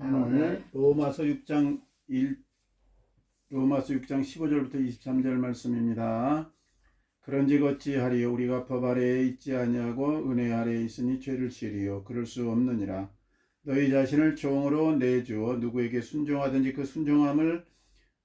오늘 로마서 6장 15절부터 23절 말씀입니다. 그런즉 어찌하리요 우리가 법 아래에 있지 아니하고 은혜 아래에 있으니 죄를 지으리요 그럴 수 없느니라. 너희 자신을 종으로 내주어 누구에게 순종하든지 그 순종함을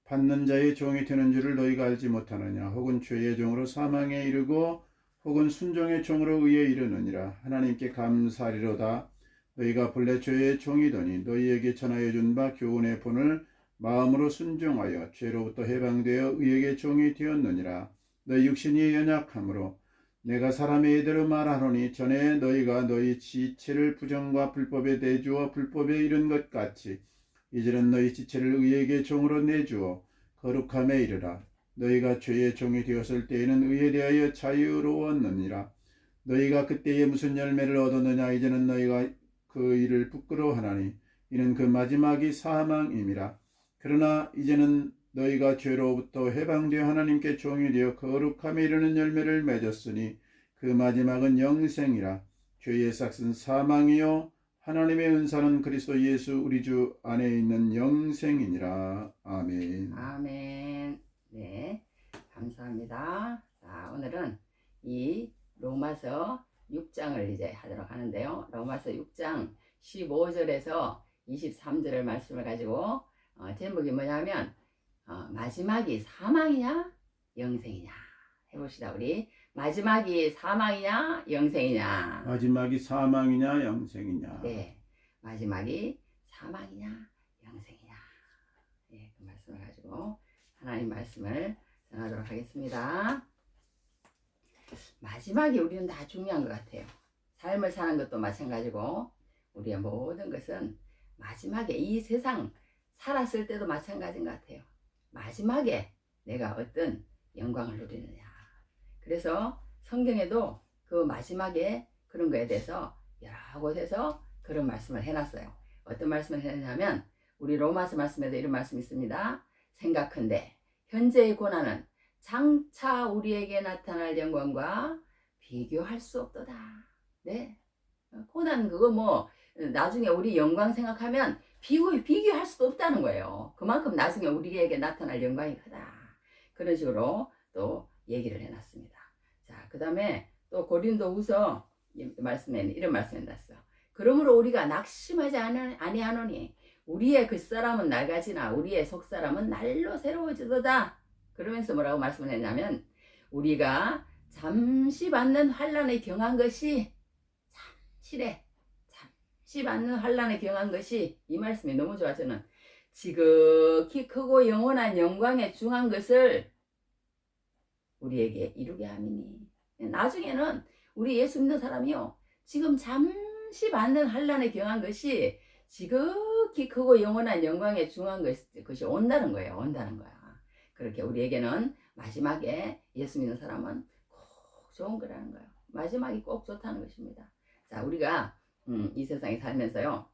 받는 자의 종이 되는 줄을 너희가 알지 못하느냐. 혹은 죄의 종으로 사망에 이르고 혹은 순종의 종으로 의에 이르느니라. 하나님께 감사하리로다. 너희가 본래 죄의 종이더니 너희에게 전하여 준 바 교훈의 본을 마음으로 순종하여 죄로부터 해방되어 의에게 종이 되었느니라. 너희 육신이 연약함으로 내가 사람의 예대로 말하노니 전에 너희가 너희 지체를 부정과 불법에 내주어 불법에 이른 것 같이 이제는 너희 지체를 의에게 종으로 내주어 거룩함에 이르라. 너희가 죄의 종이 되었을 때에는 의에 대하여 자유로웠느니라. 너희가 그때에 무슨 열매를 얻었느냐. 이제는 너희가 그 일을 부끄러워하나니 이는 그 마지막이 사망임이라. 그러나 이제는 너희가 죄로부터 해방되어 하나님께 종이 되어 거룩함에 이르는 열매를 맺었으니 그 마지막은 영생이라. 죄의 삭은 사망이요 하나님의 은사는 그리스도 예수 우리 주 안에 있는 영생이니라. 아멘. 아멘. 네, 감사합니다. 자, 오늘은 이 로마서 6장을 이제 하도록 하는데요. 로마서 6장 15절에서 23절의 말씀을 가지고 제목이 뭐냐면 마지막이 사망이냐 영생이냐 해봅시다. 우리 마지막이 사망이냐 영생이냐. 마지막이 사망이냐 영생이냐. 네, 마지막이 사망이냐 영생이냐. 네, 그 말씀을 가지고 하나님 말씀을 전하도록 하겠습니다. 마지막이 우리는 다 중요한 것 같아요. 삶을 사는 것도 마찬가지고 우리의 모든 것은 마지막에 이 세상 살았을 때도 마찬가지인 것 같아요. 마지막에 내가 어떤 영광을 누리느냐. 그래서 성경에도 그 마지막에 그런 거에 대해서 여러 곳에서 그런 말씀을 해놨어요. 어떤 말씀을 해놨냐면 우리 로마서 말씀에도 이런 말씀이 있습니다. 생각한데 현재의 고난은 장차 우리에게 나타날 영광과 비교할 수 없도다. 네, 고난 그거 뭐 나중에 우리 영광 생각하면 비교할 수도 없다는 거예요. 그만큼 나중에 우리에게 나타날 영광이 크다. 그런 식으로 또 얘기를 해놨습니다. 자, 그 다음에 또 고린도후서 말씀에는 이런 말씀이 났어요. 그러므로 우리가 낙심하지 아니하노니 우리의 겉사람은 낡아지나 우리의 속사람은 날로 새로워지도다. 그러면서 뭐라고 말씀을 했냐면 우리가 잠시 받는 환난에 경한 것이 잠시 받는 환난에 경한 것이 이 말씀이 너무 좋아. 저는 지극히 크고 영원한 영광에 중한 것을 우리에게 이루게 함이니. 나중에는 우리 예수 믿는 사람이요 지금 잠시 받는 환난에 경한 것이 지극히 크고 영원한 영광에 중한 것이 온다는 거예요. 온다는 거야. 그렇게 우리에게는 마지막에 예수 믿는 사람은 꼭 좋은 거라는 거예요. 마지막이 꼭 좋다는 것입니다. 자, 우리가 이 세상에 살면서요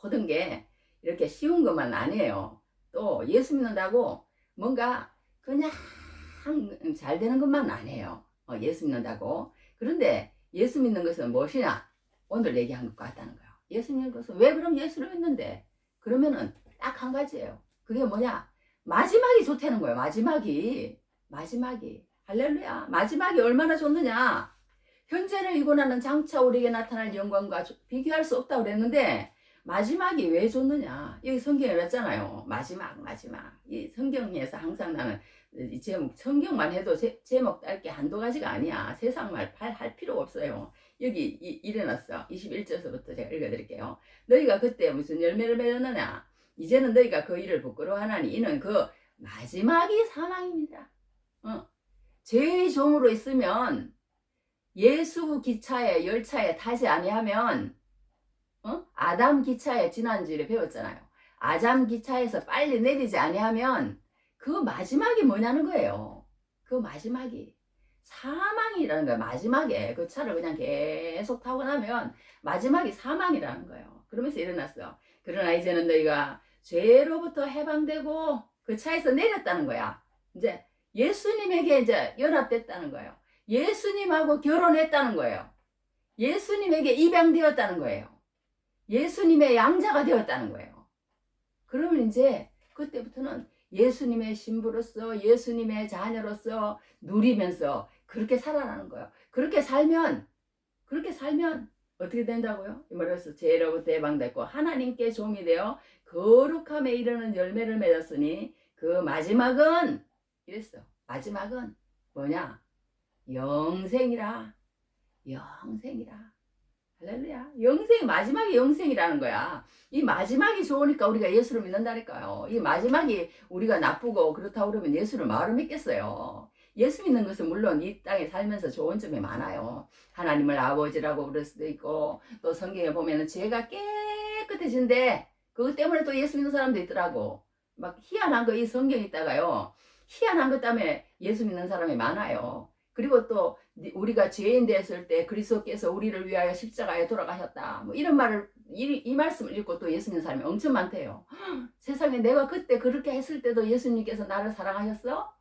모든 게 이렇게 쉬운 것만 아니에요. 또 예수 믿는다고 뭔가 그냥 잘 되는 것만 아니에요. 예수 믿는다고. 그런데 예수 믿는 것은 무엇이냐? 오늘 얘기한 것과 같다는 거예요. 예수 믿는 것은 왜 그럼 예수를 믿는데? 그러면은 딱 한 가지예요. 그게 뭐냐? 마지막이 좋다는 거예요. 마지막이 할렐루야. 마지막이 얼마나 좋느냐. 현재를 이고 나는 장차 우리에게 나타날 영광과 비교할 수 없다고 그랬는데 마지막이 왜 좋느냐. 여기 성경에 그랬잖아요. 마지막. 이 성경에서 항상 나는 이 제목, 성경만 해도 제목 딸 게 한두 가지가 아니야. 세상 말 할 필요가 없어요. 여기 일어났어. 21절서부터 제가 읽어드릴게요. 너희가 그때 무슨 열매를 맺었느냐. 이제는 너희가 그 일을 부끄러워하나니 이는 그 마지막이 사망입니다. 죄의 종으로 있으면 예수 기차에 열차에 타지 아니하면 아담 기차에 지난주에 배웠잖아요. 아담 기차에서 빨리 내리지 아니하면 그 마지막이 뭐냐는 거예요. 그 마지막이 사망이라는 거예요. 마지막에 그 차를 그냥 계속 타고 나면 마지막이 사망이라는 거예요. 그러면서 일어났어. 그러나 이제는 너희가 죄로부터 해방되고 그 차에서 내렸다는 거야. 이제 예수님에게 이제 연합됐다는 거예요. 예수님하고 결혼했다는 거예요. 예수님에게 입양되었다는 거예요. 예수님의 양자가 되었다는 거예요. 그러면 이제 그때부터는 예수님의 신부로서 예수님의 자녀로서 누리면서 그렇게 살아가는 거예요. 그렇게 살면 어떻게 된다고요? 이 말에서 죄로부터 해방됐고 하나님께 종이 되어 거룩함에 이르는 열매를 맺었으니 그 마지막은 이랬어. 마지막은 뭐냐? 영생이라. 영생이라. 할렐루야. 영생, 마지막이 영생이라는 거야. 이 마지막이 좋으니까 우리가 예수를 믿는다니까요. 이 마지막이 우리가 나쁘고 그렇다고 그러면 예수를 마음으로 믿겠어요. 예수 믿는 것은 물론 이 땅에 살면서 좋은 점이 많아요. 하나님을 아버지라고 부를 수도 있고, 또 성경에 보면은 죄가 깨끗해진데, 그것 때문에 또 예수 믿는 사람도 있더라고. 막 희한한 거 이 성경에 있다가요. 희한한 것 때문에 예수 믿는 사람이 많아요. 그리고 또 우리가 죄인 되었을 때 그리스도께서 우리를 위하여 십자가에 돌아가셨다. 뭐 이런 말을 이 말씀을 읽고 또 예수 믿는 사람이 엄청 많대요. 세상에 내가 그때 그렇게 했을 때도 예수님께서 나를 사랑하셨어?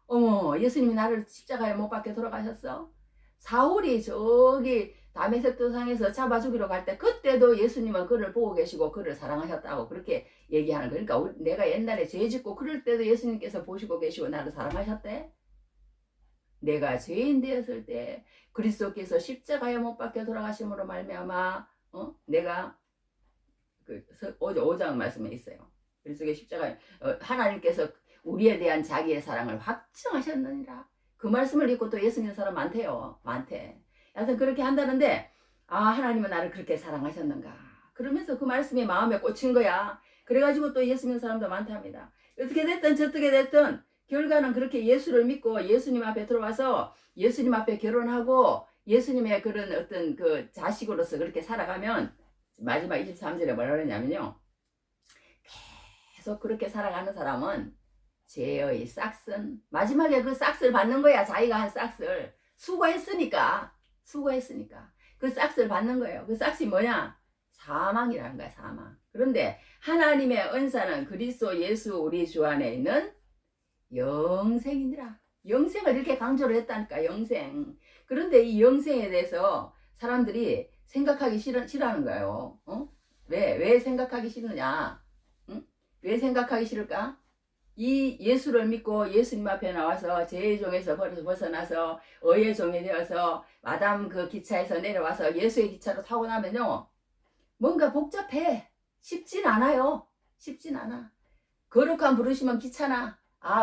어머, 예수님이 나를 십자가에 못 박혀 돌아가셨어? 사울이 저기 다메섹 도상에서 잡아 죽이러 갈 때 그때도 예수님은 그를 보고 계시고 그를 사랑하셨다고 그렇게 얘기하는 거. 그러니까 내가 옛날에 죄 짓고 그럴 때도 예수님께서 보시고 계시고 나를 사랑하셨대? 내가 죄인 되었을 때 그리스도께서 십자가에 못 박혀 돌아가심으로 말미암아 내가 그 5장 말씀에 있어요. 그리스도의 십자가에 하나님께서 우리에 대한 자기의 사랑을 확증하셨느니라. 그 말씀을 읽고 또 예수 믿는 사람 많대요. 많대. 여하튼 그렇게 한다는데 하나님은 나를 그렇게 사랑하셨는가. 그러면서 그 말씀이 마음에 꽂힌 거야. 그래가지고 또 예수 믿는 사람도 많답니다. 어떻게 됐든 저떻게 됐든 결과는 그렇게 예수를 믿고 예수님 앞에 들어와서 예수님 앞에 결혼하고 예수님의 그런 어떤 그 자식으로서 그렇게 살아가면 마지막 23절에 뭐라 그러냐면요. 계속 그렇게 살아가는 사람은 죄의 싹슨 마지막에 그 싹스를 받는 거야. 자기가 한 싹스를 수고했으니까 그 싹스를 받는 거예요. 그 싹스이 뭐냐? 사망이라는 거야. 사망. 그런데 하나님의 은사는 그리스도 예수 우리 주 안에 있는 영생이니라. 영생을 이렇게 강조를 했다니까. 영생. 그런데 이 영생에 대해서 사람들이 생각하기 싫어하는 거예요. 왜 생각하기 싫으냐? 응? 왜 생각하기 싫을까? 이 예수를 믿고 예수님 앞에 나와서 죄의 종에서 벗어나서 의의 종이 되어서 마담 그 기차에서 내려와서 예수의 기차로 타고 나면요. 뭔가 복잡해. 쉽진 않아요. 쉽진 않아. 거룩한 부르시면 귀찮아.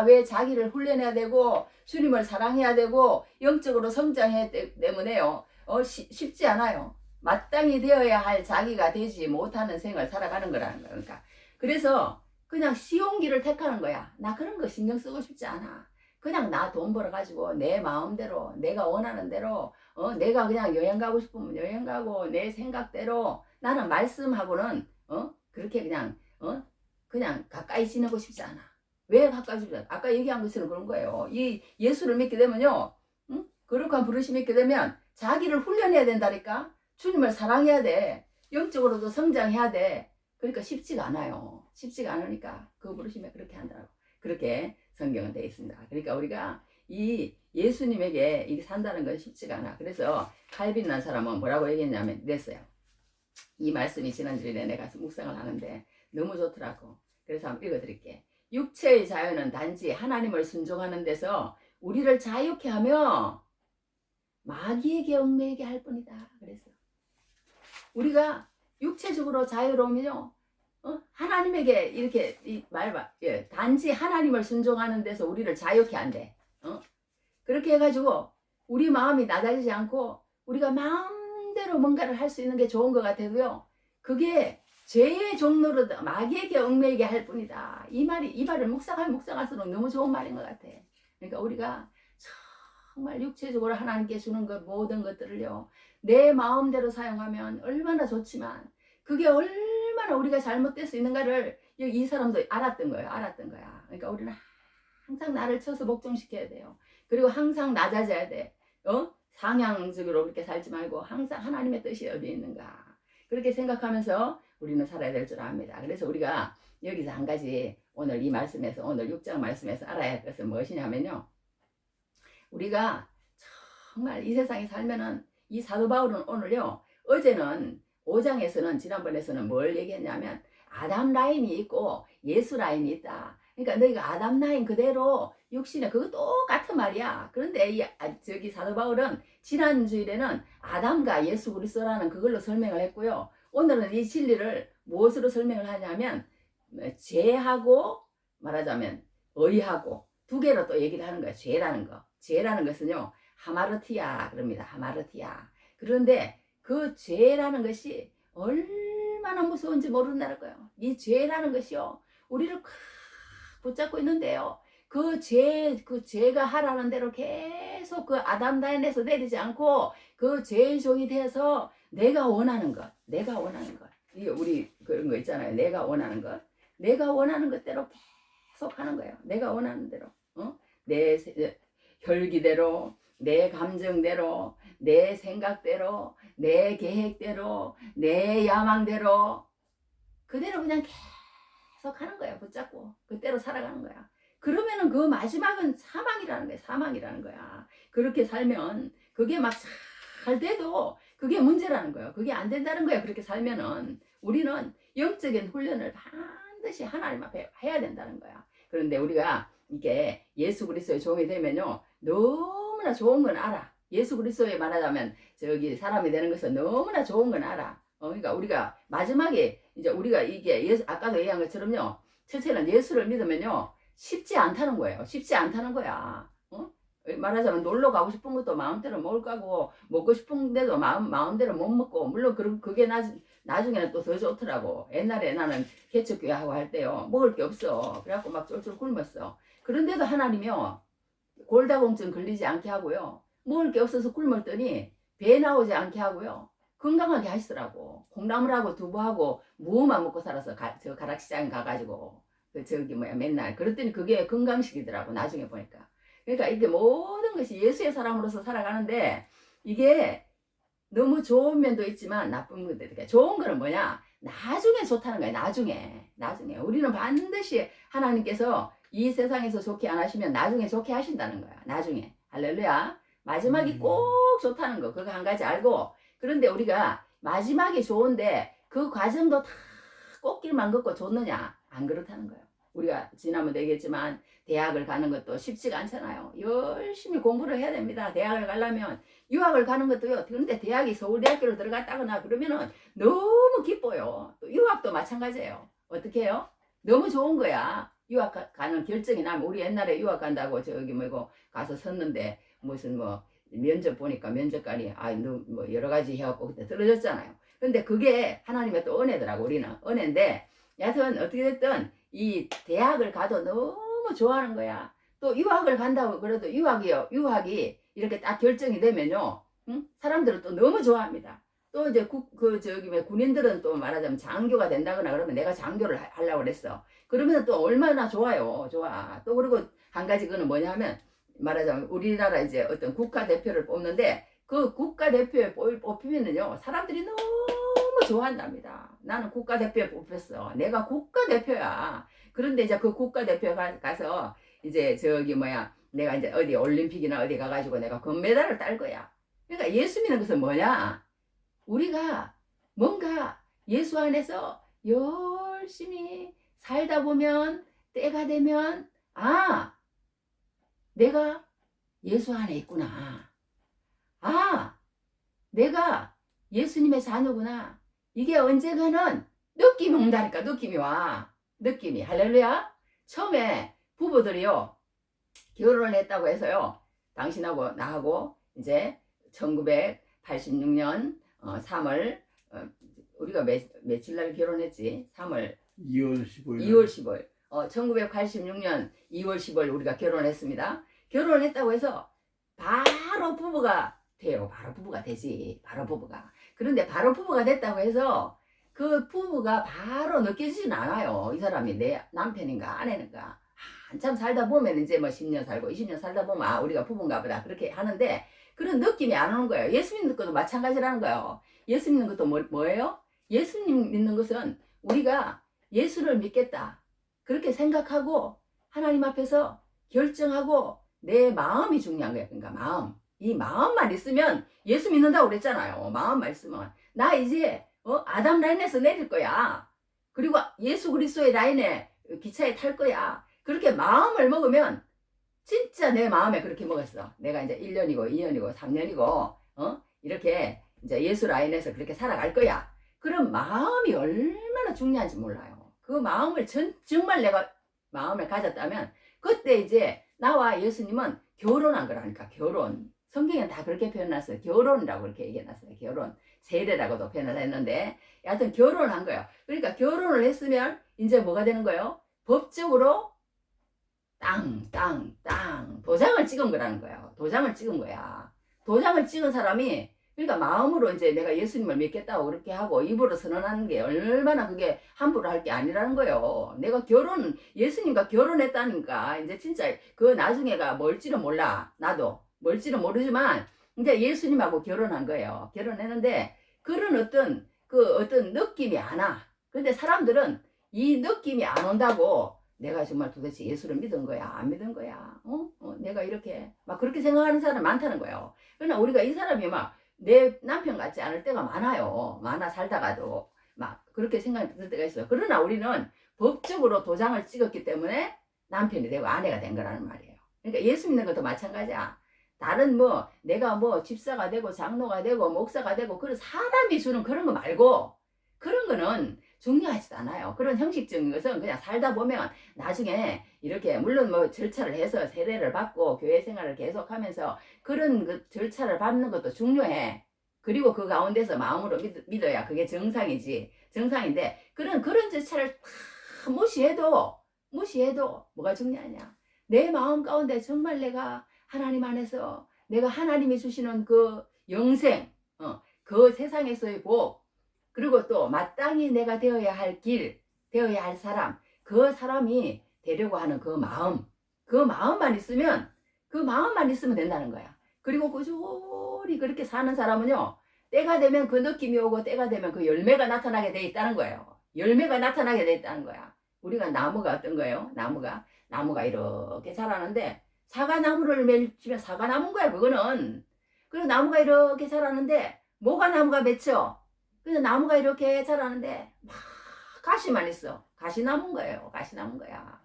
왜 자기를 훈련해야 되고 주님을 사랑해야 되고 영적으로 성장해야 때문에요. 쉽지 않아요. 마땅히 되어야 할 자기가 되지 못하는 생을 살아가는 거라는 거예요. 그러니까 그래서 그냥 쉬운 길을 택하는 거야. 나 그런 거 신경 쓰고 싶지 않아. 그냥 나 돈 벌어가지고 내 마음대로 내가 원하는 대로 내가 그냥 여행 가고 싶으면 여행 가고 내 생각대로 나는 말씀하고는 그렇게 그냥 가까이 지내고 싶지 않아. 왜 가까이 지내? 아까 얘기한 것처럼 그런 거예요. 이 예수를 믿게 되면요, 거룩한 부르심 믿게 되면 자기를 훈련해야 된다니까. 주님을 사랑해야 돼. 영적으로도 성장해야 돼. 그러니까 쉽지가 않아요. 쉽지가 않으니까 그 부르심에 그렇게 한다고. 그렇게 성경은 되어 있습니다. 그러니까 우리가 이 예수님에게 이게 산다는 건 쉽지가 않아. 그래서 칼빈 난 사람은 뭐라고 얘기했냐면 이랬어요. 이 말씀이 지난주에 내가 묵상을 하는데 너무 좋더라고. 그래서 한번 읽어드릴게. 육체의 자유는 단지 하나님을 순종하는 데서 우리를 자유케 하며 마귀에게 얽매이게 할 뿐이다. 그래서 우리가 육체적으로 자유로우면요, 하나님에게 이렇게 단지 하나님을 순종하는 데서 우리를 자유케 한대. 그렇게 해가지고 우리 마음이 낮아지지 않고 우리가 마음대로 뭔가를 할 수 있는 게 좋은 것 같아도요. 그게 죄의 종로로 마귀에게 얽매이게 할 뿐이다. 이 말을 묵상할수록 너무 좋은 말인 것 같아. 그러니까 우리가 정말 육체적으로 하나님께 주는 것 모든 것들을요. 내 마음대로 사용하면 얼마나 좋지만 그게 얼마나 우리가 잘못될 수 있는가를 이 사람도 알았던 거야. 그러니까 우리는 항상 나를 쳐서 복종시켜야 돼요. 그리고 항상 낮아져야 돼. 상향적으로 그렇게 살지 말고 항상 하나님의 뜻이 어디 있는가. 그렇게 생각하면서 우리는 살아야 될 줄 압니다. 그래서 우리가 여기서 한 가지 오늘 이 말씀에서 오늘 6장 말씀에서 알아야 할 것은 무엇이냐면요. 우리가 정말 이 세상에 살면은 이 사도 바울은 오늘요. 어제는 5장에서는 지난번에서는 뭘 얘기했냐면 아담 라인이 있고 예수 라인이 있다. 그러니까 너희가 아담 라인 그대로 육신에 그거 똑같은 말이야. 그런데 저기 사도 바울은 지난 주일에는 아담과 예수 그리스도라는 그걸로 설명을 했고요. 오늘은 이 진리를 무엇으로 설명을 하냐면 죄하고 말하자면 의하고 두 개로 또 얘기를 하는 거예요. 죄라는 거. 죄라는 것은요. 하마르티아 그럽니다. 하마르티아. 그런데 그 죄라는 것이 얼마나 무서운지 모른다는 거예요. 이 죄라는 것이요. 우리를 꽉 붙잡고 있는데요. 그 죄가 하라는 대로 계속 그 아담 라인에서 내리지 않고 그 죄의 종이 돼서 내가 원하는 것. 이게 우리 그런 거 있잖아요. 내가 원하는 것. 내가 원하는 것대로 계속 하는 거예요. 내가 원하는 대로. 내 혈기대로, 내 감정대로, 내 생각대로, 내 계획대로, 내 야망대로 그대로 그냥 계속 하는 거야. 붙잡고 그대로 살아가는 거야. 그러면은 그 마지막은 사망이라는 거야. 사망이라는 거야. 그렇게 살면 그게 막 잘 돼도 그게 문제라는 거예요. 그게 안 된다는 거예요. 그렇게 살면은 우리는 영적인 훈련을 반드시 하나님 앞에 해야 된다는 거야. 그런데 우리가 이게 예수 그리스도의 종이 되면요. 너무나 좋은 건 알아. 예수 그리스도에 말하자면 저기 사람이 되는 것은 너무나 좋은 건 알아. 그러니까 우리가 마지막에 이제 우리가 이게 예수 아까도 얘기한 것처럼요. 첫째는 예수를 믿으면요. 쉽지 않다는 거예요. 쉽지 않다는 거야. 말하자면 놀러 가고 싶은 것도 마음대로 못 가고 먹고 싶은데도 마음대로 못 먹고 물론 그게 나중에는 또 더 좋더라고. 옛날에 나는 개척교회 하고 할 때요. 먹을 게 없어. 그래갖고 막 쫄쫄 굶었어. 그런데도 하나님이요. 골다공증 걸리지 않게 하고요. 먹을 게 없어서 굶었더니 배 나오지 않게 하고요. 건강하게 하시더라고. 콩나물하고 두부하고 무만 먹고 살아서 저 가락시장 가가지고 맨날 그랬더니 그게 건강식이더라고. 나중에 보니까. 그러니까 이게 모든 것이 예수의 사람으로서 살아가는데 이게 너무 좋은 면도 있지만 나쁜 면도 있다. 좋은 거는 뭐냐? 나중에 좋다는 거야. 나중에 우리는 반드시 하나님께서 이 세상에서 좋게 안 하시면 나중에 좋게 하신다는 거야. 나중에. 할렐루야. 마지막이 꼭 좋다는 거. 그거 한 가지 알고. 그런데 우리가 마지막이 좋은데 그 과정도 다 꽃길만 걷고 좋느냐? 안 그렇다는 거예요. 우리가 지난번에 얘기했지만 대학을 가는 것도 쉽지가 않잖아요. 열심히 공부를 해야 됩니다. 대학을 가려면 유학을 가는 것도요. 그런데 대학이 서울대학교를 들어갔다거나 그러면은 너무 기뻐요. 또 유학도 마찬가지예요. 어떻게 해요? 너무 좋은 거야. 유학 가는 결정이 나면 우리 옛날에 유학 간다고 저기 뭐고 가서 섰는데 무슨 뭐 면접 보니까 면접관이 뭐 여러 가지 해갖고 그때 떨어졌잖아요. 근데 그게 하나님의 또 은혜더라고. 우리는 은혜인데 여하튼 어떻게 됐든 이 대학을 가도 너무 좋아하는 거야. 또 유학을 간다고 그래도 유학이 이렇게 딱 결정이 되면요. 사람들은 또 너무 좋아합니다. 또 이제 군인들은 또 말하자면 장교가 된다거나 그러면 내가 장교를 하려고 그랬어. 그러면 또 얼마나 좋아요. 좋아. 또 그리고 한 가지 그거는 뭐냐면 말하자면 우리나라 이제 어떤 국가대표를 뽑는데 그 국가대표에 뽑히면은요. 사람들이 너무 좋아한답니다. 나는 국가대표에 뽑혔어. 내가 국가대표야. 그런데 이제 그 국가대표에 가서 이제 내가 이제 어디 올림픽이나 어디 가가지고 내가 금메달을 딸 거야. 그러니까 예수 믿는 것은 뭐냐? 우리가 뭔가 예수 안에서 열심히 살다 보면 때가 되면 내가 예수 안에 있구나. 내가 예수님의 자녀구나. 이게 언젠가는 느낌이 온다니까. 느낌이 와. 느낌이. 할렐루야. 처음에 부부들이요. 결혼을 했다고 해서요. 당신하고 나하고 이제 1986년 3월 우리가 며칠 날 결혼했지? 3월 2월 15일. 2월 15일. 1986년 2월 15일 우리가 결혼했습니다. 결혼을 했다고 해서 바로 부부가 돼요. 바로 부부가 되지. 바로 부부가. 그런데 바로 부부가 됐다고 해서 그 부부가 바로 느껴지진 않아요. 이 사람이 내 남편인가 아내인가. 한참 살다 보면 이제 뭐 10년 살고 20년 살다 보면 우리가 부부인가 보다 그렇게 하는데 그런 느낌이 안 오는 거예요. 예수 믿는 것도 마찬가지라는 거예요. 예수 믿는 것도 뭐예요? 예수님 믿는 것은 우리가 예수를 믿겠다. 그렇게 생각하고 하나님 앞에서 결정하고 내 마음이 중요한 거예요. 그러니까 마음. 이 마음만 있으면 예수 믿는다고 그랬잖아요. 마음만 있으면. 나 이제 아담 라인에서 내릴 거야. 그리고 예수 그리스도의 라인에 기차에 탈 거야. 그렇게 마음을 먹으면 진짜 내 마음에 그렇게 먹었어. 내가 이제 1년이고 2년이고 3년이고 이렇게 이제 예수 라인에서 그렇게 살아갈 거야. 그런 마음이 얼마나 중요한지 몰라요. 그 마음을 정말 내가 마음을 가졌다면 그때 이제 나와 예수님은 결혼한 거라니까. 결혼. 성경엔 다 그렇게 표현했어요. 결혼이라고 그렇게 얘기해놨어요. 결혼. 세례라고도 표현을 했는데 여하튼 결혼한 거예요. 그러니까 결혼을 했으면 이제 뭐가 되는 거예요? 법적으로 땅 도장을 찍은 거라는 거예요. 도장을 찍은 거야. 도장을 찍은 사람이 그러니까 마음으로 이제 내가 예수님을 믿겠다고 그렇게 하고 입으로 선언하는 게 얼마나 그게 함부로 할 게 아니라는 거예요. 내가 예수님과 결혼했다니까 이제 진짜 그 나중에가 뭘지는 몰라. 나도 뭘지는 모르지만 이제 예수님하고 결혼한 거예요. 결혼했는데 그런 어떤 느낌이 안 와. 근데 사람들은 이 느낌이 안 온다고 내가 정말 도대체 예수를 믿은 거야? 안 믿은 거야? 내가 이렇게 막 그렇게 생각하는 사람 많다는 거예요. 그러나 우리가 이 사람이 막 내 남편 같지 않을 때가 많아요. 많아 살다가도 막 그렇게 생각이 들 때가 있어요. 그러나 우리는 법적으로 도장을 찍었기 때문에 남편이 되고 아내가 된 거라는 말이에요. 그러니까 예수 믿는 것도 마찬가지야. 다른 내가 집사가 되고 장로가 되고 목사가 되고 그런 사람이 주는 그런 거 말고 그런 거는 중요하지도 않아요. 그런 형식적인 것은 그냥 살다 보면 나중에 이렇게 물론 절차를 해서 세례를 받고 교회 생활을 계속하면서 그런 그 절차를 밟는 것도 중요해. 그리고 그 가운데서 마음으로 믿어야 그게 정상이지. 정상인데 그런 절차를 다 무시해도 뭐가 중요하냐. 내 마음 가운데 정말 내가 하나님 안에서 내가 하나님이 주시는 그 영생, 그 세상에서의 복, 그리고 또 마땅히 내가 되어야 할 길, 되어야 할 사람, 그 사람이 되려고 하는 그 마음만 있으면 된다는 거야. 그리고 꾸준히 그렇게 사는 사람은요, 때가 되면 그 느낌이 오고 때가 되면 그 열매가 나타나게 돼 있다는 거예요. 열매가 나타나게 돼 있다는 거야. 우리가 나무가 어떤 거예요? 나무가 이렇게 자라는데 사과나무를 맺으면 사과나무인 거야, 그거는. 그리고 나무가 이렇게 자라는데 뭐가 나무가 맺혀? 그래서 나무가 이렇게 자라는데 막 가시만 있어. 가시나무인 거예요. 가시나무인 거야.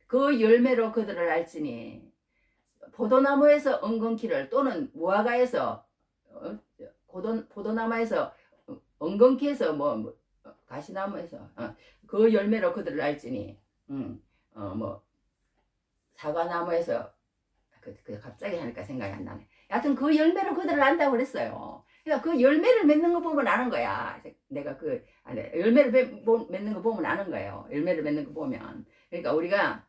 그 열매로 그들을 알지니 포도나무에서 엉겅퀴를 또는 무화과에서 포도나무에서 엉겅퀴에서 가시나무에서 그 열매로 그들을 알지니 사과나무에서 갑자기 하니까 생각이 안 나네. 여하튼 그 열매로 그들을 안다고 그랬어요. 그러니까 그 열매를 맺는 거 보면 아는 거야. 내가 열매를 맺는 거 보면 아는 거예요. 열매를 맺는 거 보면. 그러니까 우리가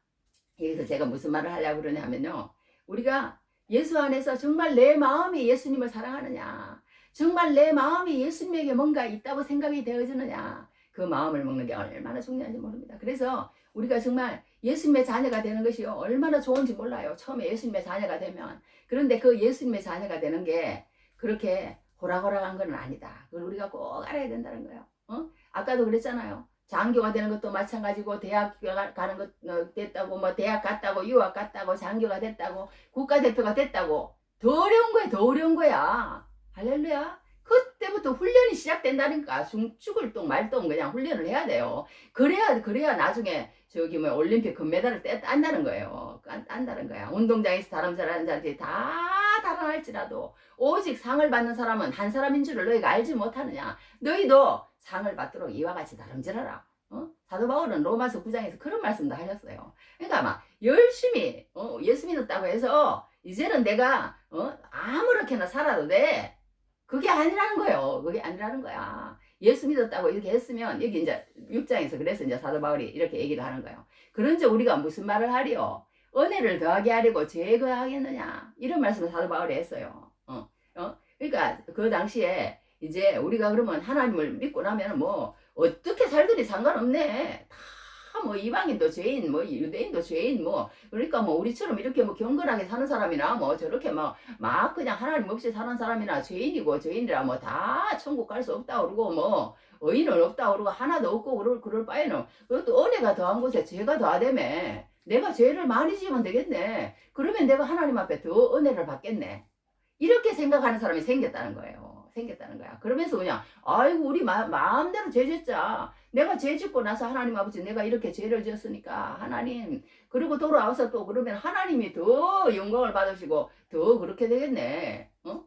여기서 제가 무슨 말을 하려고 그러냐 하면요. 우리가 예수 안에서 정말 내 마음이 예수님을 사랑하느냐. 정말 내 마음이 예수님에게 뭔가 있다고 생각이 되어지느냐. 그 마음을 먹는 게 얼마나 중요한지 모릅니다. 그래서 우리가 정말 예수님의 자녀가 되는 것이 얼마나 좋은지 몰라요. 처음에 예수님의 자녀가 되면. 그런데 그 예수님의 자녀가 되는 게 그렇게 호락호락한 건 아니다. 그걸 우리가 꼭 알아야 된다는 거예요. 아까도 그랬잖아요. 장교가 되는 것도 마찬가지고 대학 가는 것 됐다고 대학 갔다고 유학 갔다고 장교가 됐다고 국가대표가 됐다고 더 어려운 거야. 할렐루야. 그때부터 훈련이 시작된다니까. 죽을 똥 말똥 그냥 훈련을 해야 돼요. 그래야 나중에 올림픽 금메달을 딴다는 거예요. 딴다는 거야. 운동장에서 다른 사람들이 다 달아날지라도 오직 상을 받는 사람은 한 사람인 줄을 너희가 알지 못하느냐. 너희도 상을 받도록 이와 같이 다름질하라. 사도 바울은 로마서 9장에서 그런 말씀도 하셨어요. 그러니까 막 열심히 예수 믿었다고 해서 이제는 내가 아무렇게나 살아도 돼. 그게 아니라는 거예요. 그게 아니라는 거야. 예수 믿었다고 이렇게 했으면 여기 이제 6장에서 그래서 이제 사도 바울이 이렇게 얘기를 하는 거예요. 그런지 우리가 무슨 말을 하리요? 은혜를 더하게 하려고 죄에 거하겠느냐? 이런 말씀을 사도 바울이 했어요. 그러니까 그 당시에 이제 우리가 그러면 하나님을 믿고 나면 어떻게 살든지 상관없네. 다 이방인도 죄인, 유대인도 죄인, 그러니까 우리처럼 이렇게 경건하게 사는 사람이나 저렇게 막 그냥 하나님 없이 사는 사람이나 죄인이라 다 천국 갈 수 없다 그러고 의인은 없다 그러고 하나도 없고 그럴 바에는 그것도 은혜가 더한 곳에 죄가 더하다며. 내가 죄를 많이 지으면 되겠네. 그러면 내가 하나님 앞에 더 은혜를 받겠네. 이렇게 생각하는 사람이 생겼다는 거예요. 생겼다는 거야. 그러면서 그냥 아이고 우리 마음대로 죄 짓자. 내가 죄 짓고 나서 하나님 아버지 내가 이렇게 죄를 지었으니까 하나님 그리고 돌아와서 또 그러면 하나님이 더 영광을 받으시고 더 그렇게 되겠네. 어?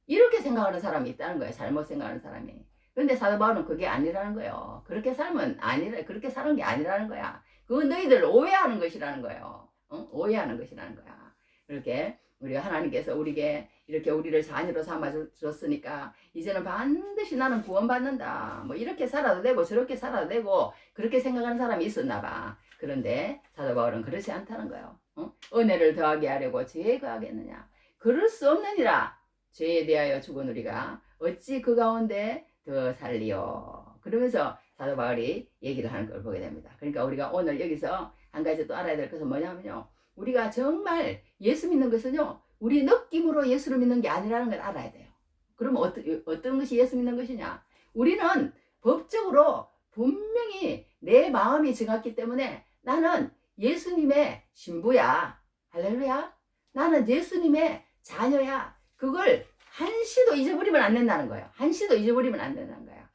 이렇게 생각하는 사람이 있다는 거예요. 잘못 생각하는 사람이. 근데 사도 바울은 그게 아니라는 거예요. 그렇게 살면 아니라 그렇게 사는 게 아니라는 거야. 그건 너희들 오해하는 것이라는 거예요. 어? 오해하는 것이라는 거야. 그렇게 우리가 하나님께서 우리에게 이렇게 우리를 자녀로 삼아 줬으니까 이제는 반드시 나는 구원받는다. 뭐 이렇게 살아도 되고 저렇게 살아도 되고 그렇게 생각하는 사람이 있었나 봐. 그런데 사도 바울은 그렇지 않다는 거예요. 어? 은혜를 더하게 하려고 죄에 거하겠느냐. 그럴 수 없느니라. 죄에 대하여 죽은 우리가 어찌 그 가운데 더 살리요. 그러면서 사도 바울이 얘기를 하는 걸 보게 됩니다. 그러니까 우리가 오늘 여기서 한 가지 또 알아야 될 것은 뭐냐면요. 우리가 정말 예수 믿는 것은요. 우리 느낌으로 예수를 믿는 게 아니라는 걸 알아야 돼요. 그러면 어떤 것이 예수 믿는 것이냐. 우리는 법적으로 분명히 내 마음이 정확기 때문에 나는 예수님의 신부야. 할렐루야. 나는 예수님의 자녀야. 그걸 한시도 잊어버리면 안 된다는 거예요. 한시도 잊어버리면 안 된다는 거야.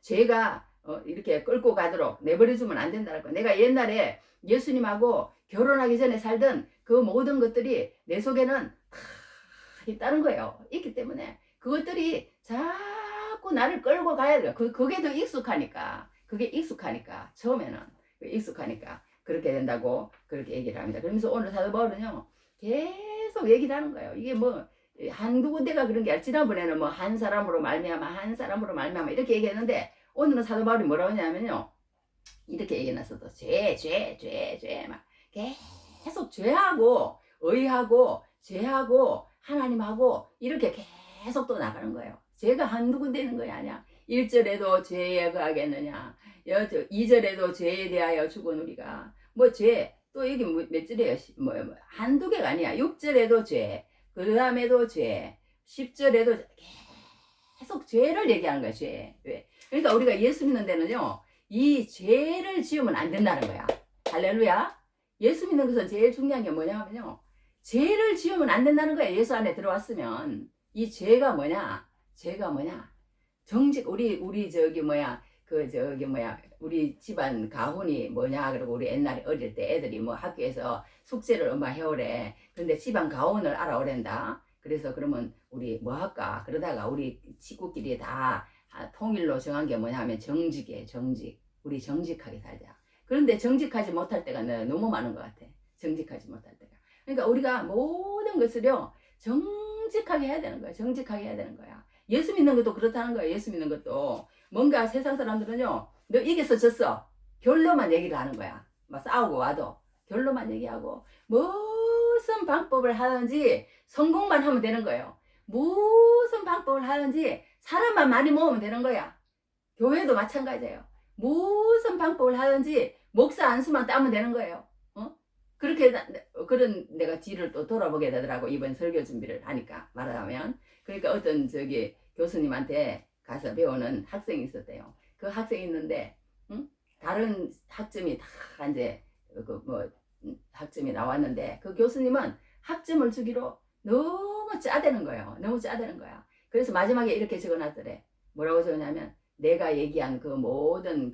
죄가 이렇게 끌고 가도록 내버려두면 안 된다는 거야. 내가 옛날에 예수님하고 결혼하기 전에 살던 그 모든 것들이 내 속에는 있다는 거예요. 있기 때문에 그것들이 자꾸 나를 끌고 가야 돼요. 그게 더 익숙하니까. 그게 익숙하니까. 처음에는 익숙하니까 그렇게 된다고 그렇게 얘기를 합니다. 그러면서 오늘 사도 바울은요. 계속 얘기를 하는 거예요. 이게 뭐 한두 군데가 그런 게 아니라 지난번에는 뭐 한 사람으로 말미암아 이렇게 얘기했는데 오늘은 사도 바울이 뭐라고 하냐면요. 이렇게 얘기해놨어도 죄 막 계속 죄하고 의하고 죄하고 하나님하고 이렇게 계속 또 나가는 거예요. 죄가 한두 군데 있는 거야 아니야. 1절에도 죄에 거하겠느냐 2절에도 죄에 대하여 죽은 우리가 뭐 죄 또 여기 몇 절이에요. 뭐 한두 개가 아니야. 6절에도 죄 그 다음에도 죄 10절에도 계속 죄를 얘기하는 거야. 죄. 왜? 그러니까 우리가 예수 믿는 데는요. 이 죄를 지으면 안 된다는 거야. 할렐루야. 예수 믿는 것은 제일 중요한 게 뭐냐면요. 죄를 지으면 안 된다는 거야. 예수 안에 들어왔으면. 이 죄가 뭐냐? 죄가 뭐냐? 정직 우리 저기 뭐야? 우리 집안 가훈이 뭐냐? 그러고 우리 옛날에 어릴 때 애들이 뭐 학교에서 숙제를 엄마 해오래. 근데 집안 가훈을 알아오랜다. 그래서 그러면 우리 뭐 할까? 그러다가 우리 친구끼리 다 통일로 정한 게 뭐냐 하면 정직이에요. 정직. 우리 정직하게 살자. 그런데 정직하지 못할 때가 너무 많은 것 같아. 정직하지 못할 때가. 그러니까 우리가 모든 것을요. 정직하게 해야 되는 거야. 정직하게 해야 되는 거야. 예수 믿는 것도 그렇다는 거야. 예수 믿는 것도. 뭔가 세상 사람들은요. 너 이겨서 졌어. 결론만 얘기를 하는 거야. 막 싸우고 와도. 결론만 얘기하고 무슨 방법을 하든지 성공만 하면 되는 거예요. 무슨 방법을 하든지 사람만 많이 모으면 되는 거야. 교회도 마찬가지예요. 무슨 방법을 하든지 목사 안수만 따면 되는 거예요. 그렇게 그런 내가 뒤를 또 돌아보게 되더라고. 이번 설교 준비를 하니까 말하자면. 그러니까 어떤 저기 교수님한테 가서 배우는 학생이 있었대요. 그 학생이 있는데 다른 학점이 다 이제 학점이 나왔는데 그 교수님은 학점을 주기로 너무 짜대는 거예요. 너무 짜대는 거야. 그래서 마지막에 이렇게 적어놨더래. 뭐라고 적었냐면 내가 얘기한 그 모든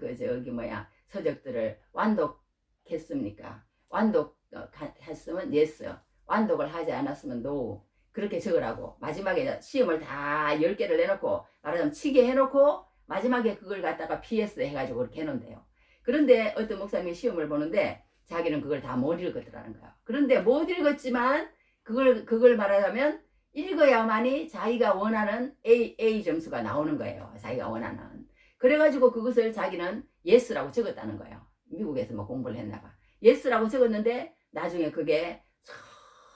서적들을 완독했습니까? 완독했으면 yes. 완독을 하지 않았으면 no. 그렇게 적으라고. 마지막에 시험을 다 10개를 내놓고 말하자면 치게 해놓고 마지막에 그걸 갖다가 PS 해가지고 그렇게 해놓은대요. 그런데 어떤 목사님이 시험을 보는데 자기는 그걸 다 못 읽었더라는 거야. 그런데 못 읽었지만 그걸 말하자면 읽어야만이 자기가 원하는 A 점수가 나오는 거예요. 자기가 원하는. 그래가지고 그것을 자기는 yes라고 적었다는 거예요. 미국에서 뭐 공부를 했나 봐. yes라고 적었는데 나중에 그게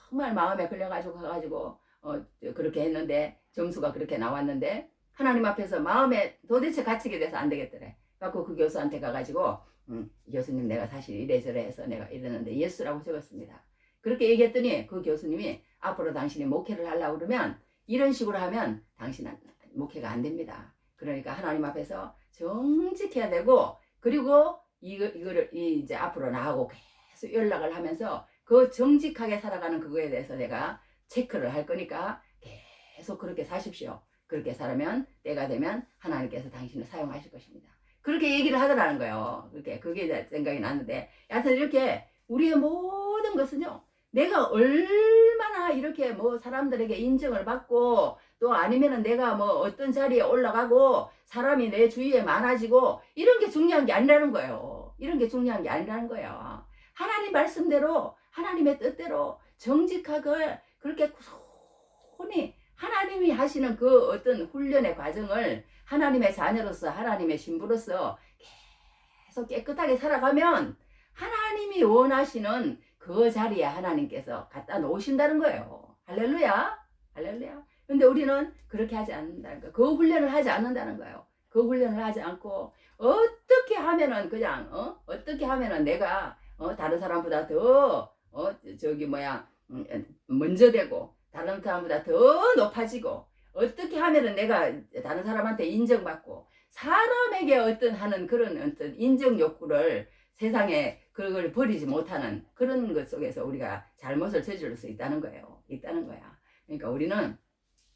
정말 마음에 걸려가지고 가가지고 그렇게 했는데 점수가 그렇게 나왔는데 하나님 앞에서 마음에 도대체 갇히게 돼서 안 되겠더래. 그래서 그 교수한테 가가지고 교수님 내가 사실 이래저래 해서 내가 이랬는데 예수라고 적었습니다. 그렇게 얘기했더니 그 교수님이 앞으로 당신이 목회를 하려고 그러면 이런 식으로 하면 당신은 목회가 안 됩니다. 그러니까 하나님 앞에서 정직해야 되고 그리고 이거를 이제 앞으로 나하고 계속 연락을 하면서 그 정직하게 살아가는 그거에 대해서 내가 체크를 할 거니까 계속 그렇게 사십시오. 그렇게 살면 때가 되면 하나님께서 당신을 사용하실 것입니다. 그렇게 얘기를 하더라는 거예요. 그게 생각이 났는데, 여하튼 이렇게 우리의 모든 것은요, 내가 얼마나 이렇게 뭐 사람들에게 인정을 받고, 또 아니면은 내가 뭐 어떤 자리에 올라가고, 사람이 내 주위에 많아지고, 이런 게 중요한 게 아니라는 거예요. 이런 게 중요한 게 아니라는 거예요. 하나님 말씀대로, 하나님의 뜻대로 정직하게 그렇게 손이 하나님이 하시는 그 어떤 훈련의 과정을 하나님의 자녀로서, 하나님의 신부로서 계속 깨끗하게 살아가면 하나님이 원하시는 그 자리에 하나님께서 갖다 놓으신다는 거예요. 할렐루야. 할렐루야. 근데 우리는 그렇게 하지 않는다는 거예요. 그 훈련을 하지 않는다는 거예요. 그 훈련을 하지 않고 어떻게 하면은 그냥 어떻게 하면은 내가 다른 사람보다 더 먼저 되고 다른 사람보다 더 높아지고 어떻게 하면은 내가 다른 사람한테 인정받고 사람에게 하는 그런 어떤 인정 욕구를 세상에 그걸 버리지 못하는 그런 것 속에서 우리가 잘못을 저지를 수 있다는 거예요. 있다는 거야. 그러니까 우리는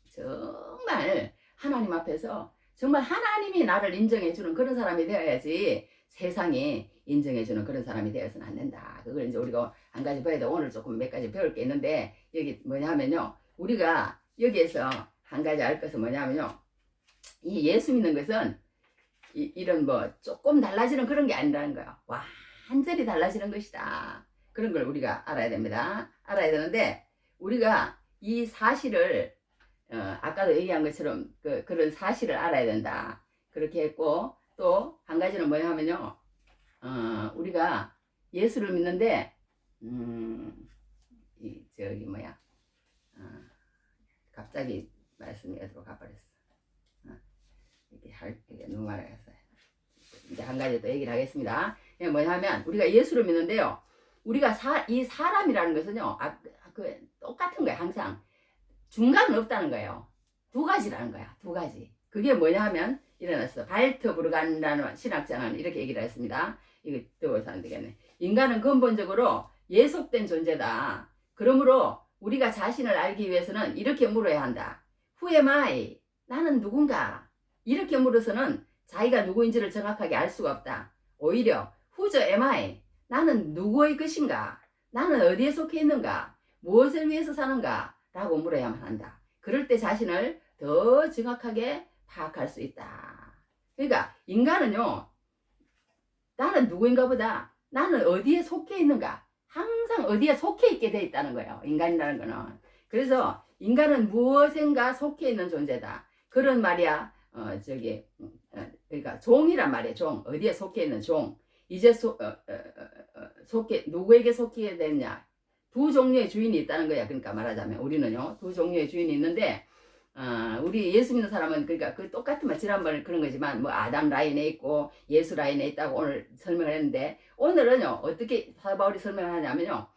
정말 하나님 앞에서 정말 하나님이 나를 인정해주는 그런 사람이 되어야지 세상이 인정해주는 그런 사람이 되어서는 안 된다. 그걸 이제 우리가 한 가지 봐야 돼. 오늘 조금 몇 가지 배울 게 있는데 여기 뭐냐면요. 우리가 여기에서 한 가지 알 것은 뭐냐면요. 이 예수 믿는 것은 이런 뭐 조금 달라지는 그런 게 아니라는 거예요. 완전히 달라지는 것이다. 그런 걸 우리가 알아야 됩니다. 알아야 되는데 우리가 이 사실을 아까도 얘기한 것처럼 그런 사실을 알아야 된다. 그렇게 했고 또 한 가지는 뭐냐 하면요. 우리가 예수를 믿는데 갑자기 말씀이 어디로 가버렸어. 이게 너무 말하겠어요. 이제 한 가지 더 얘기를 하겠습니다. 뭐냐면 우리가 예수를 믿는데요. 우리가 이 사람이라는 것은요. 똑같은 거예요. 항상 중간은 없다는 거예요. 두 가지라는 거야. 두 가지. 그게 뭐냐 하면 일어났어. 발트 브루간이라는 신학자는 이렇게 얘기를 했습니다. 이거 들어서 안 되겠네. 인간은 근본적으로 예속된 존재다. 그러므로 우리가 자신을 알기 위해서는 이렇게 물어야 한다. Who am I? 나는 누군가? 이렇게 물어서는 자기가 누구인지를 정확하게 알 수가 없다. 오히려 Whose am I? 나는 누구의 것인가? 나는 어디에 속해 있는가? 무엇을 위해서 사는가? 라고 물어야만 한다. 그럴 때 자신을 더 정확하게 파악할 수 있다. 그러니까 인간은요. 나는 누구인가 보다 나는 어디에 속해 있는가? 항상 어디에 속해 있게 돼 있다는 거예요. 인간이라는 거는. 그래서 인간은 무엇인가 속해 있는 존재다. 그런 말이야. 그러니까 종이란 말이에요. 종. 어디에 속해 있는 종. 이제 누구에게 속해 됐냐? 두 종류의 주인이 있다는 거야. 그러니까 말하자면 우리는요. 두 종류의 주인이 있는데 우리 예수 믿는 사람은 그러니까 그 똑같은 말 지난번에 그런 거지만 뭐 아담 라인에 있고 예수 라인에 있다고 오늘 설명을 했는데 오늘은요. 어떻게 바울이 설명을 하냐면요.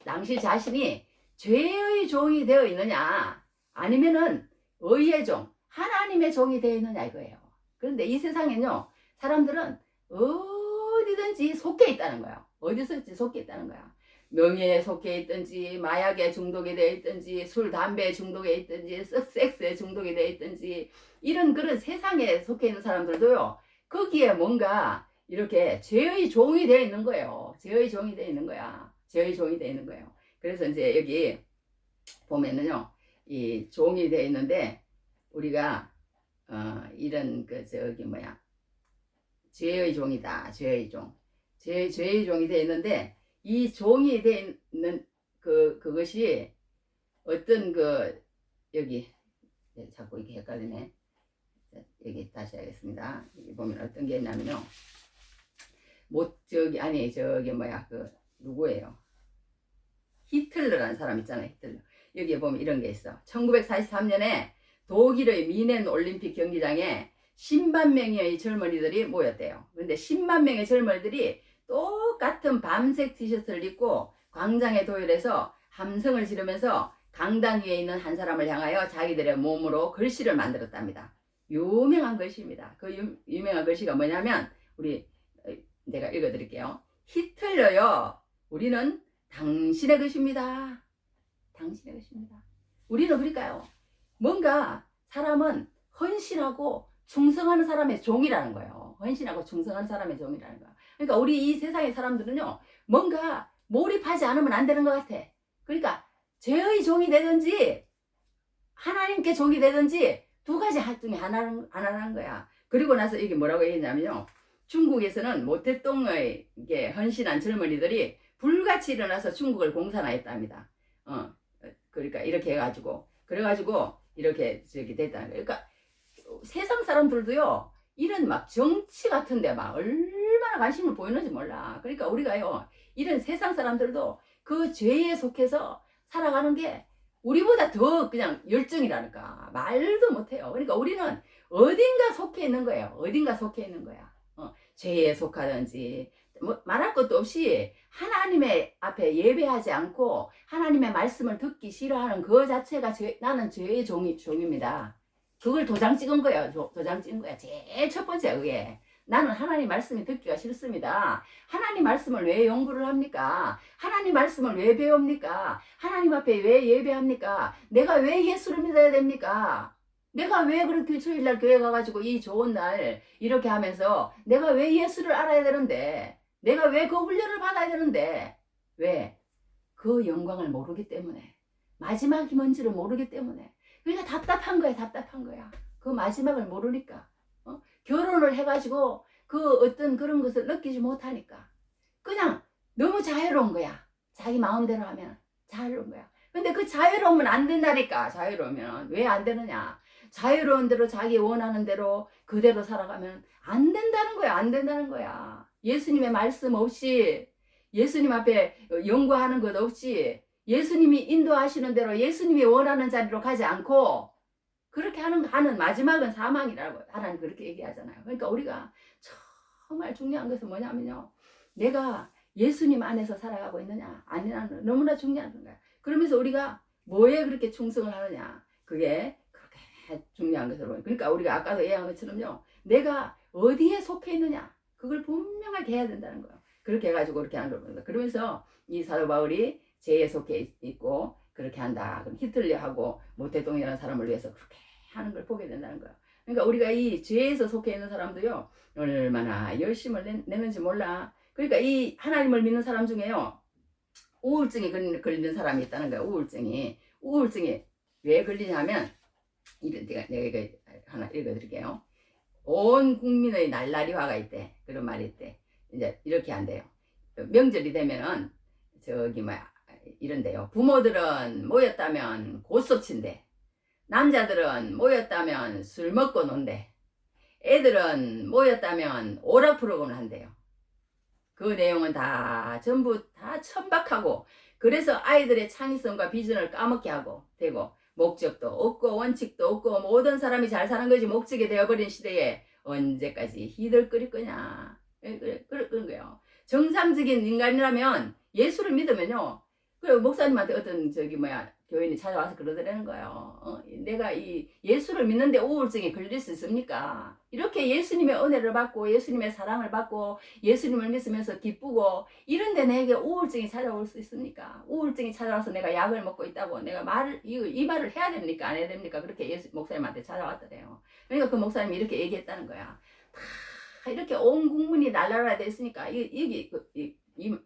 당신 자신이 죄의 종이 되어 있느냐 아니면은 의의 종, 하나님의 종이 되어 있느냐 이거예요. 그런데 이 세상에는요. 사람들은 어디든지 속해 있다는 거예요. 어디서든지 속해 있다는 거야. 명예에 속해 있든지 마약에 중독이 되어 있든지 술, 담배에 중독에 있든지 섹스에 중독이 되어 있든지 이런 그런 세상에 속해 있는 사람들도요. 거기에 뭔가 이렇게 죄의 종이 되어 있는 거예요. 죄의 종이 되어 있는 거야. 죄의 종이 되어 있는 거예요. 그래서 이제 여기 보면은요. 이 종이 되어 있는데 우리가 이런 죄의 종이다. 죄의 종. 죄의 종이 되어 있는데 이 종이 되어 있는 그것이 어떤 여기 자꾸 이렇게 헷갈리네. 여기 다시 하겠습니다. 여기 보면 어떤 게 있냐면요. 누구예요? 히틀러라는 사람 있잖아요. 히틀러. 여기에 보면 이런 게 있어. 1943년에 독일의 미넨 올림픽 경기장에 10만 명의 젊은이들이 모였대요. 그런데 10만 명의 젊은이들이 똑같은 밤색 티셔츠를 입고 광장에 도열해서 함성을 지르면서 강단 위에 있는 한 사람을 향하여 자기들의 몸으로 글씨를 만들었답니다. 유명한 글씨입니다. 그 유명한 글씨가 뭐냐면 내가 읽어드릴게요. 히틀러요. 우리는 당신의 것입니다. 당신의 것입니다. 우리는 그러니까요. 뭔가 사람은 헌신하고 충성하는 사람의 종이라는 거예요. 헌신하고 충성하는 사람의 종이라는 거야. 그러니까 우리 이 세상의 사람들은요, 뭔가 몰입하지 않으면 안 되는 것 같아. 그러니까 죄의 종이 되든지 하나님께 종이 되든지 두 가지 중에 하나라는 거야. 그리고 나서 이게 뭐라고 얘기했냐면요, 중국에서는 모태똥의 이게 헌신한 젊은이들이 불같이 일어나서 중국을 공산화했답니다. 그러니까 이렇게 해가지고 그래가지고 이렇게 저기 됐다는 거예요. 그러니까 세상 사람들도요, 이런 막 정치 같은데 막 얼마나 관심을 보이는지 몰라. 그러니까 우리가요, 이런 세상 사람들도 그 죄에 속해서 살아가는 게 우리보다 더 그냥 열정이라니까 말도 못해요. 그러니까 우리는 어딘가 속해 있는 거예요. 어딘가 속해 있는 거야. 죄에 속하든지 뭐 말할 것도 없이 하나님의 앞에 예배하지 않고 하나님의 말씀을 듣기 싫어하는 그 자체가 나는 죄의 종입니다. 그걸 도장 찍은 거예요. 도장 찍은 거야. 제일 첫 번째 그게. 나는 하나님 말씀이 듣기가 싫습니다. 하나님 말씀을 왜 연구를 합니까? 하나님 말씀을 왜 배웁니까? 하나님 앞에 왜 예배합니까? 내가 왜 예수를 믿어야 됩니까? 내가 왜 그렇게 주일날 교회 가가지고 이 좋은 날 이렇게 하면서 내가 왜 예수를 알아야 되는데, 내가 왜 그 훈련을 받아야 되는데, 왜? 그 영광을 모르기 때문에, 마지막이 뭔지를 모르기 때문에. 그러니까 답답한 거야, 답답한 거야. 그 마지막을 모르니까. 결혼을 해가지고 그 어떤 그런 것을 느끼지 못하니까 그냥 너무 자유로운 거야. 자기 마음대로 하면 자유로운 거야. 근데 그 자유로우면 안 된다니까. 자유로우면 왜 안 되느냐? 자유로운 대로 자기 원하는 대로 그대로 살아가면 안 된다는 거야. 안 된다는 거야. 예수님의 말씀 없이, 예수님 앞에 연구하는 것 없이, 예수님이 인도하시는 대로 예수님이 원하는 자리로 가지 않고 그렇게 하는 마지막은 사망이라고 하나님 그렇게 얘기하잖아요. 그러니까 우리가 정말 중요한 것은 뭐냐면요, 내가 예수님 안에서 살아가고 있느냐 아니냐는 너무나 중요한 거야. 그러면서 우리가 뭐에 그렇게 충성을 하느냐, 그게 그렇게 중요한 것으로. 그러니까 우리가 아까도 얘기한 것처럼요, 내가 어디에 속해 있느냐 그걸 분명하게 해야 된다는 거예요. 그렇게 해가지고 그렇게 하는 겁니다. 그러면서 이 사도 바울이 죄에 속해 있고 그렇게 한다. 그럼 히틀러하고 모태똥이라는 사람을 위해서 그렇게 하는 걸 보게 된다는 거예요. 그러니까 우리가 이 죄에서 속해 있는 사람도요, 얼마나 열심을 내는지 몰라. 그러니까 이 하나님을 믿는 사람 중에요, 우울증이 걸리는 사람이 있다는 거예요. 우울증이 왜 걸리냐면, 내가 이거 하나 읽어드릴게요. 온 국민의 날라리화가 있대. 그런 말이 있대. 이제 이렇게 한대요. 명절이 되면은 저기 뭐야 이런데요. 부모들은 모였다면 고소친대. 남자들은 모였다면 술 먹고 논대. 애들은 모였다면 오락 프로그램을 한대요. 그 내용은 다 전부 다 천박하고, 그래서 아이들의 창의성과 비전을 까먹게 하고 되고, 목적도 없고 원칙도 없고 모든 사람이 잘 사는 것이 목적이 되어버린 시대에 언제까지 희들거릴 거냐. 그런 거예요. 정상적인 인간이라면 예수를 믿으면요, 그리고 목사님한테 어떤 교인이 찾아와서 그러더라는 거예요. 내가 이 예수를 믿는데 우울증에 걸릴 수 있습니까? 이렇게 예수님의 은혜를 받고 예수님의 사랑을 받고 예수님을 믿으면서 기쁘고 이런데 내게 우울증이 찾아올 수 있습니까? 우울증이 찾아와서 내가 약을 먹고 있다고 내가 이 말을 해야 됩니까? 안 해야 됩니까? 그렇게 목사님한테 찾아왔더래요. 그러니까 그 목사님이 이렇게 얘기했다는 거야. 다 이렇게 온 국민이 날라라 됐으니까 이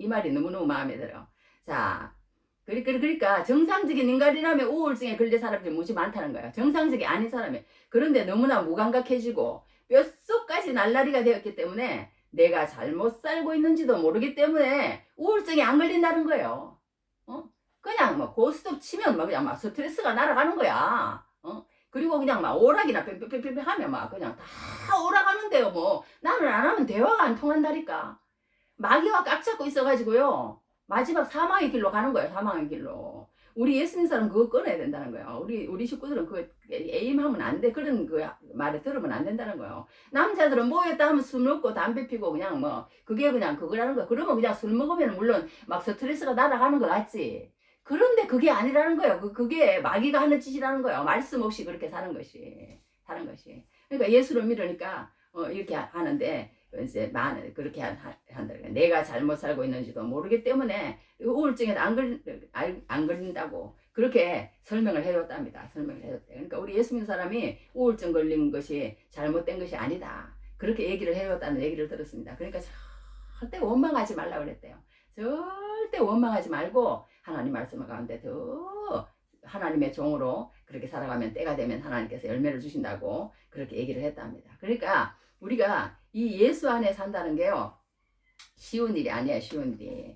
말이 너무너무 마음에 들어요. 자, 그러니까 정상적인 인간이라면 우울증에 걸릴 사람들이 무지 많다는 거야. 정상적이 아닌 사람이. 그런데 너무나 무감각해지고 뼛속까지 날라리가 되었기 때문에 내가 잘못 살고 있는지도 모르기 때문에 우울증이 안 걸린다는 거예요. 그냥 뭐 고스톱 치면 그냥 막 스트레스가 날아가는 거야. 그리고 그냥 막 오락이나 뺑뺑뺑뺑 하면 막 그냥 다 오락하는데요. 뭐 나는 안 하면 대화가 안 통한다니까. 마귀와 꽉 잡고 있어가지고요, 마지막 사망의 길로 가는 거예요. 사망의 길로. 우리 예수님 사람 그거 끊어야 된다는 거예요. 우리 식구들은 그거 에임하면 안 돼. 그런 그 말을 들으면 안 된다는 거예요. 남자들은 모였다 하면 술 먹고 담배 피고 그냥 뭐 그게 그냥 그거라는 거야. 그러면 그냥 술 먹으면 물론 막 스트레스가 날아가는 거 같지. 그런데 그게 아니라는 거예요. 그게 마귀가 하는 짓이라는 거예요. 말씀 없이 그렇게 사는 것이. 그러니까 예수를 믿으니까 이렇게 하는데, 이제 많은 그렇게 한다. 내가 잘못 살고 있는지도 모르기 때문에 우울증에 안 걸린다고 그렇게 설명을 해줬답니다. 설명을 해줬대. 그러니까 우리 예수 믿는 사람이 우울증 걸린 것이 잘못된 것이 아니다. 그렇게 얘기를 해줬다는 얘기를 들었습니다. 그러니까 절대 원망하지 말라 그랬대요. 절대 원망하지 말고 하나님 말씀 가운데 더 하나님의 종으로 그렇게 살아가면 때가 되면 하나님께서 열매를 주신다고 그렇게 얘기를 했답니다. 그러니까 우리가 이 예수 안에 산다는 게요, 쉬운 일이 아니에요. 쉬운 일이.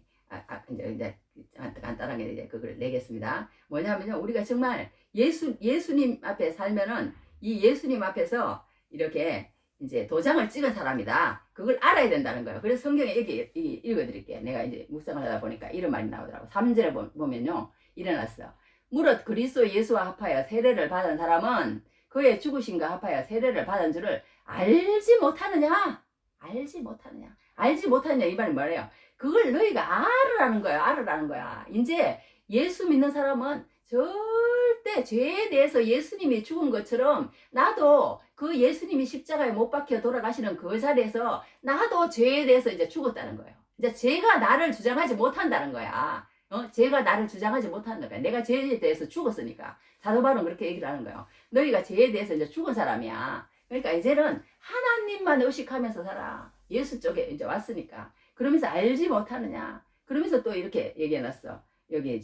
이제 간단하게 이제 그걸 내겠습니다. 뭐냐면요, 우리가 정말 예수님 앞에 살면은 이 예수님 앞에서 이렇게 이제 도장을 찍은 사람이다. 그걸 알아야 된다는 거예요. 그래서 성경에 여기 읽어드릴게요. 내가 이제 묵상을 하다 보니까 이런 말이 나오더라고. 3절에 보면요, 일어났어. 무릇 그리스도 예수와 합하여 세례를 받은 사람은 그의 죽으심과 합하여 세례를 받은 줄을 알지 못하느냐? 알지 못하느냐? 알지 못하느냐? 이 말이 뭐래요? 그걸 너희가 알으라는 거야. 알으라는 거야. 이제 예수 믿는 사람은 절대 죄에 대해서 예수님이 죽은 것처럼 나도 그 예수님이 십자가에 못 박혀 돌아가시는 그 자리에서 나도 죄에 대해서 이제 죽었다는 거예요. 이제 죄가 나를 주장하지 못한다는 거야. 죄가 나를 주장하지 못한다는 거야. 내가 죄에 대해서 죽었으니까. 사도 바울은 그렇게 얘기를 하는 거예요. 너희가 죄에 대해서 이제 죽은 사람이야. 그러니까 이제는 하나님만 의식하면서 살아. 예수 쪽에 이제 왔으니까. 그러면서 알지 못하느냐. 그러면서 또 이렇게 얘기해놨어. 여기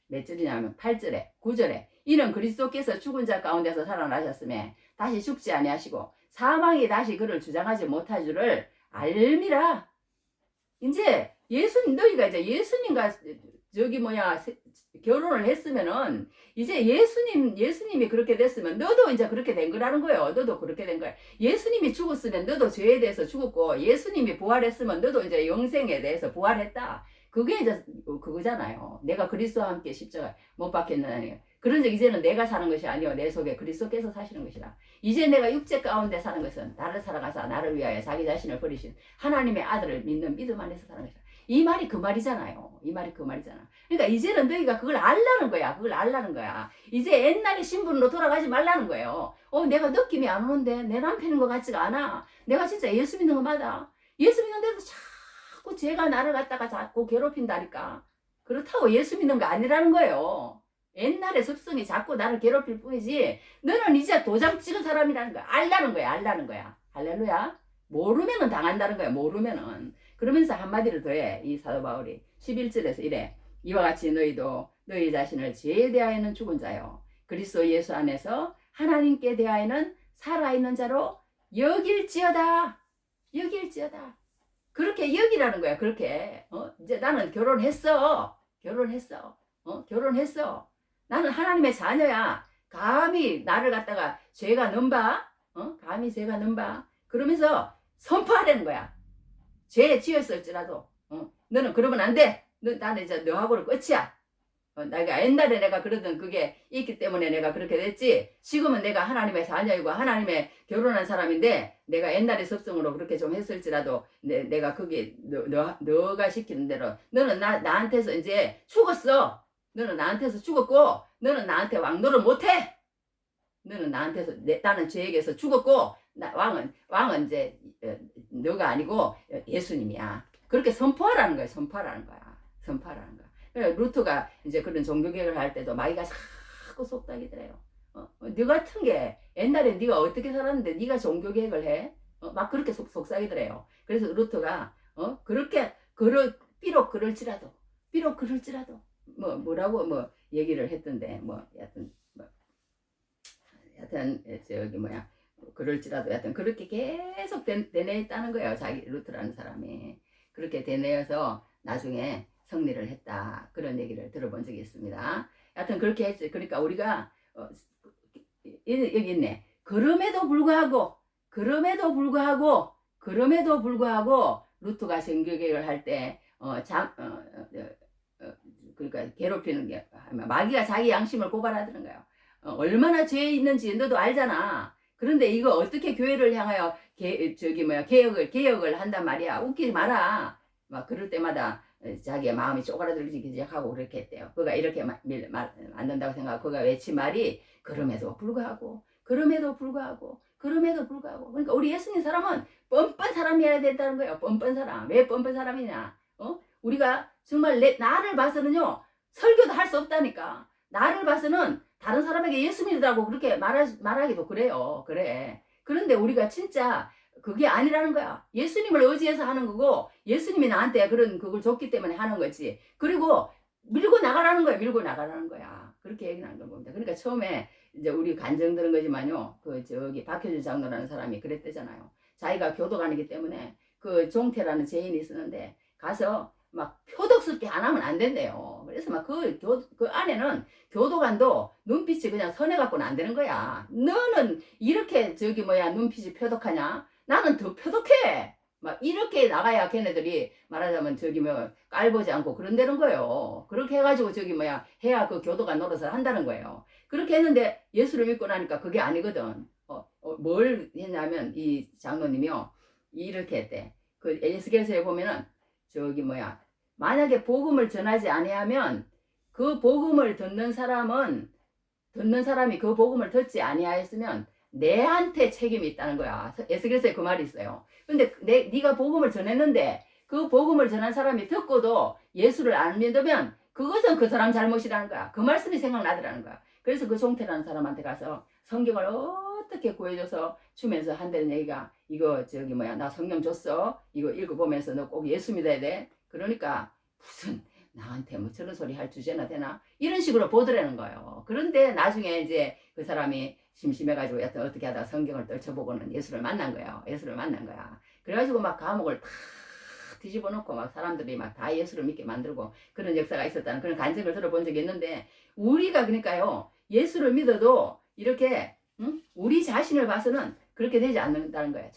몇 절이냐면 8절에 9절에 이는 그리스도께서 죽은 자 가운데서 살아나셨음에 다시 죽지 아니하시고 사망이 다시 그를 주장하지 못할 줄을 알미라. 이제 너희가 이제 예수님과 결혼을 했으면은 이제 예수님이 그렇게 됐으면 너도 이제 그렇게 된 거라는 거예요. 너도 그렇게 된 거야. 예수님이 죽었으면 너도 죄에 대해서 죽었고, 예수님이 부활했으면 너도 이제 영생에 대해서 부활했다. 그게 이제 그거잖아요. 내가 그리스도와 함께 십자가 못 박혔느니. 그런 적 이제는 내가 사는 것이 아니요 내 속에 그리스도께서 사시는 것이다. 이제 내가 육체 가운데 사는 것은 나를 살아가사 나를 위하여 자기 자신을 버리신 하나님의 아들을 믿는 믿음 안에서 사는 것이다. 이 말이 그 말이잖아요. 이 말이 그 말이잖아. 그러니까 이제는 너희가 그걸 알라는 거야. 그걸 알라는 거야. 이제 옛날의 신분으로 돌아가지 말라는 거예요. 내가 느낌이 안 오는데 내 남편인 것 같지가 않아. 내가 진짜 예수 믿는 거 맞아. 예수 믿는데도 자꾸 죄가 나를 갖다가 자꾸 괴롭힌다니까. 그렇다고 예수 믿는 거 아니라는 거예요. 옛날의 습성이 자꾸 나를 괴롭힐 뿐이지 너는 이제 도장 찍은 사람이라는 거야. 알라는 거야. 알라는 거야. 할렐루야. 모르면은 당한다는 거야. 모르면은. 그러면서 한마디를 더해. 이 사도 바울이 11절에서 이래. 이와 같이 너희도 너희 자신을 죄에 대하여는 죽은 자요 그리스도 예수 안에서 하나님께 대하여는 살아있는 자로 여길지어다. 여길지어다. 그렇게 여기라는 거야. 그렇게. 이제 나는 결혼했어. 결혼했어. 나는 하나님의 자녀야. 감히 나를 갖다가 죄가 넘봐. 감히 죄가 넘봐. 그러면서 선포하라는 거야. 죄에 지었을지라도 너는 그러면 안 돼. 나는 이제 너하고는 끝이야. 내가 옛날에 내가 그러던 그게 있기 때문에 내가 그렇게 됐지. 지금은 내가 하나님의 자녀이고 하나님의 결혼한 사람인데 내가 옛날의 습성으로 그렇게 좀 했을지라도 내가 그게 너가 시키는 대로 너는 나한테서 이제 죽었어. 너는 나한테서 죽었고 너는 나한테 왕노를 못해. 너는 나한테서 나는 죄에게서 죽었고 왕은 이제 너가 아니고 예수님이야. 그렇게 선포하라는 거야. 선포하라는 거야. 루트가 이제 그런 종교개혁을 할 때도 마귀가 자꾸 속닥이더래요. 너 같은 게 옛날에 네가 어떻게 살았는데 네가 종교개혁을 해? 막 그렇게 속삭이더래요. 그래서 루트가 그렇게 비록 그럴지라도 뭐라고 얘기를 했던데 그럴지라도 여하튼 그렇게 계속 되뇌었다는 거예요. 자기 루트라는 사람이 그렇게 되뇌어서 나중에 승리를 했다. 그런 얘기를 들어본 적이 있습니다. 여하튼 그렇게 했어요. 그러니까 우리가 여기 있네. 그럼에도 불구하고 루트가 정교개혁을 할 때 그러니까 괴롭히는 게 마귀가 자기 양심을 고발하더는 거예요. 얼마나 죄에 있는지 너도 알잖아. 그런데 이거 어떻게 교회를 향하여 개혁을 한단 말이야. 웃기지 마라. 막 그럴 때마다 자기의 마음이 쪼그라들기 시작하고 그렇게 했대요. 그가 이렇게 만든다고 생각하고 그가 외친 말이 그럼에도 불구하고 그럼에도 불구하고 그러니까 우리 예수님 사람은 뻔뻔 사람이어야 된다는 거예요. 뻔뻔 사람. 왜 뻔뻔 사람이냐? 우리가 정말 나를 봐서는요 설교도 할 수 없다니까. 나를 봐서는 다른 사람에게 예수 믿으라고 그렇게 말하기도 그래요. 그래. 그런데 우리가 진짜 그게 아니라는 거야. 예수님을 의지해서 하는 거고 예수님이 나한테 그걸 줬기 때문에 하는 거지. 그리고 밀고 나가라는 거야. 밀고 나가라는 거야. 그렇게 얘기하는 겁니다. 그러니까 처음에 이제 우리 간증 들은 거지만요. 박효준 장로라는 사람이 그랬대잖아요. 자기가 교도관이기 때문에 그 종태라는 죄인이 있었는데 가서 막 표독스럽게 안 하면 안 된대요. 그래서 막 그 안에는 교도관도 눈빛이 그냥 선해갖고는 안 되는 거야. 너는 이렇게 눈빛이 표독하냐? 나는 더 표독해. 막 이렇게 나가야 걔네들이 말하자면 깔보지 않고 그런다는 거예요. 그렇게 해가지고 해야 그 교도관 노릇을 한다는 거예요. 그렇게 했는데 예수를 믿고 나니까 그게 아니거든. 뭘 했냐면 이 장로님이요 이렇게 했대. 그 에스겔서에 보면은 만약에 복음을 전하지 아니하면 그 복음을 듣는 사람이 그 복음을 듣지 아니하였으면 내한테 책임이 있다는 거야. 에스겔서에 그 말이 있어요. 근데 네가 복음을 전했는데 그 복음을 전한 사람이 듣고도 예수를 안 믿으면 그것은 그 사람 잘못이라는 거야. 그 말씀이 생각나더라는 거야. 그래서 그 종태라는 사람한테 가서 성경을 어떻게 구해줘서 주면서 한다는 얘기가 이거 나 성경 줬어. 이거 읽어보면서 너 꼭 예수 믿어야 돼. 그러니까 무슨 나한테 뭐 저런 소리 할 주제나 되나? 이런 식으로 보더라는 거예요. 그런데 나중에 이제 그 사람이 심심해가지고 여튼 어떻게 하다가 성경을 떨쳐보고는 예수를 만난 거예요. 예수를 만난 거야. 그래가지고 막 감옥을 다 뒤집어 놓고 막 사람들이 막 다 예수를 믿게 만들고 그런 역사가 있었다는 그런 간증을 들어본 적이 있는데 우리가 그러니까요 예수를 믿어도 이렇게 우리 자신을 봐서는 그렇게 되지 않는다는 거예요.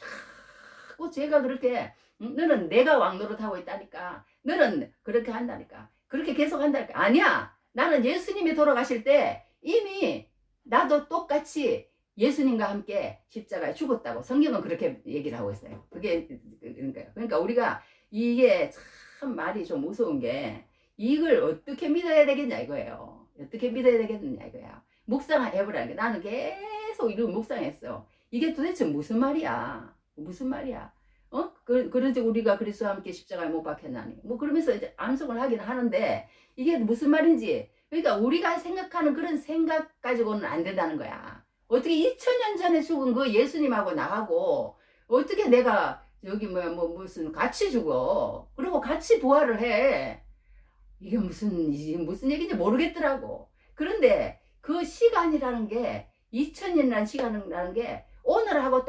자꾸 제가 그렇게 너는 내가 왕노릇하고 있다니까. 너는 그렇게 한다니까. 그렇게 계속 한다니까. 아니야. 나는 예수님이 돌아가실 때 이미 나도 똑같이 예수님과 함께 십자가에 죽었다고 성경은 그렇게 얘기를 하고 있어요. 그러니까 우리가 이게 참 말이 좀 무서운 게 이걸 어떻게 믿어야 되겠냐 이거예요. 어떻게 믿어야 되겠느냐 이거야. 묵상을 해보라는 게 나는 계속 이걸 묵상했어. 이게 도대체 무슨 말이야? 무슨 말이야? 그런지 우리가 그리스도와 함께 십자가에 못 박혔나니. 뭐 그러면서 이제 암송을 하긴 하는데 이게 무슨 말인지. 그러니까 우리가 생각하는 그런 생각 가지고는 안 된다는 거야. 어떻게 2000년 전에 죽은 그 예수님하고 나하고 어떻게 내가 무슨 같이 죽어. 그리고 같이 부활을 해. 이게 무슨 얘기인지 모르겠더라고. 그런데 그 시간이라는 게 2000년이라는 시간이라는 게 오늘하고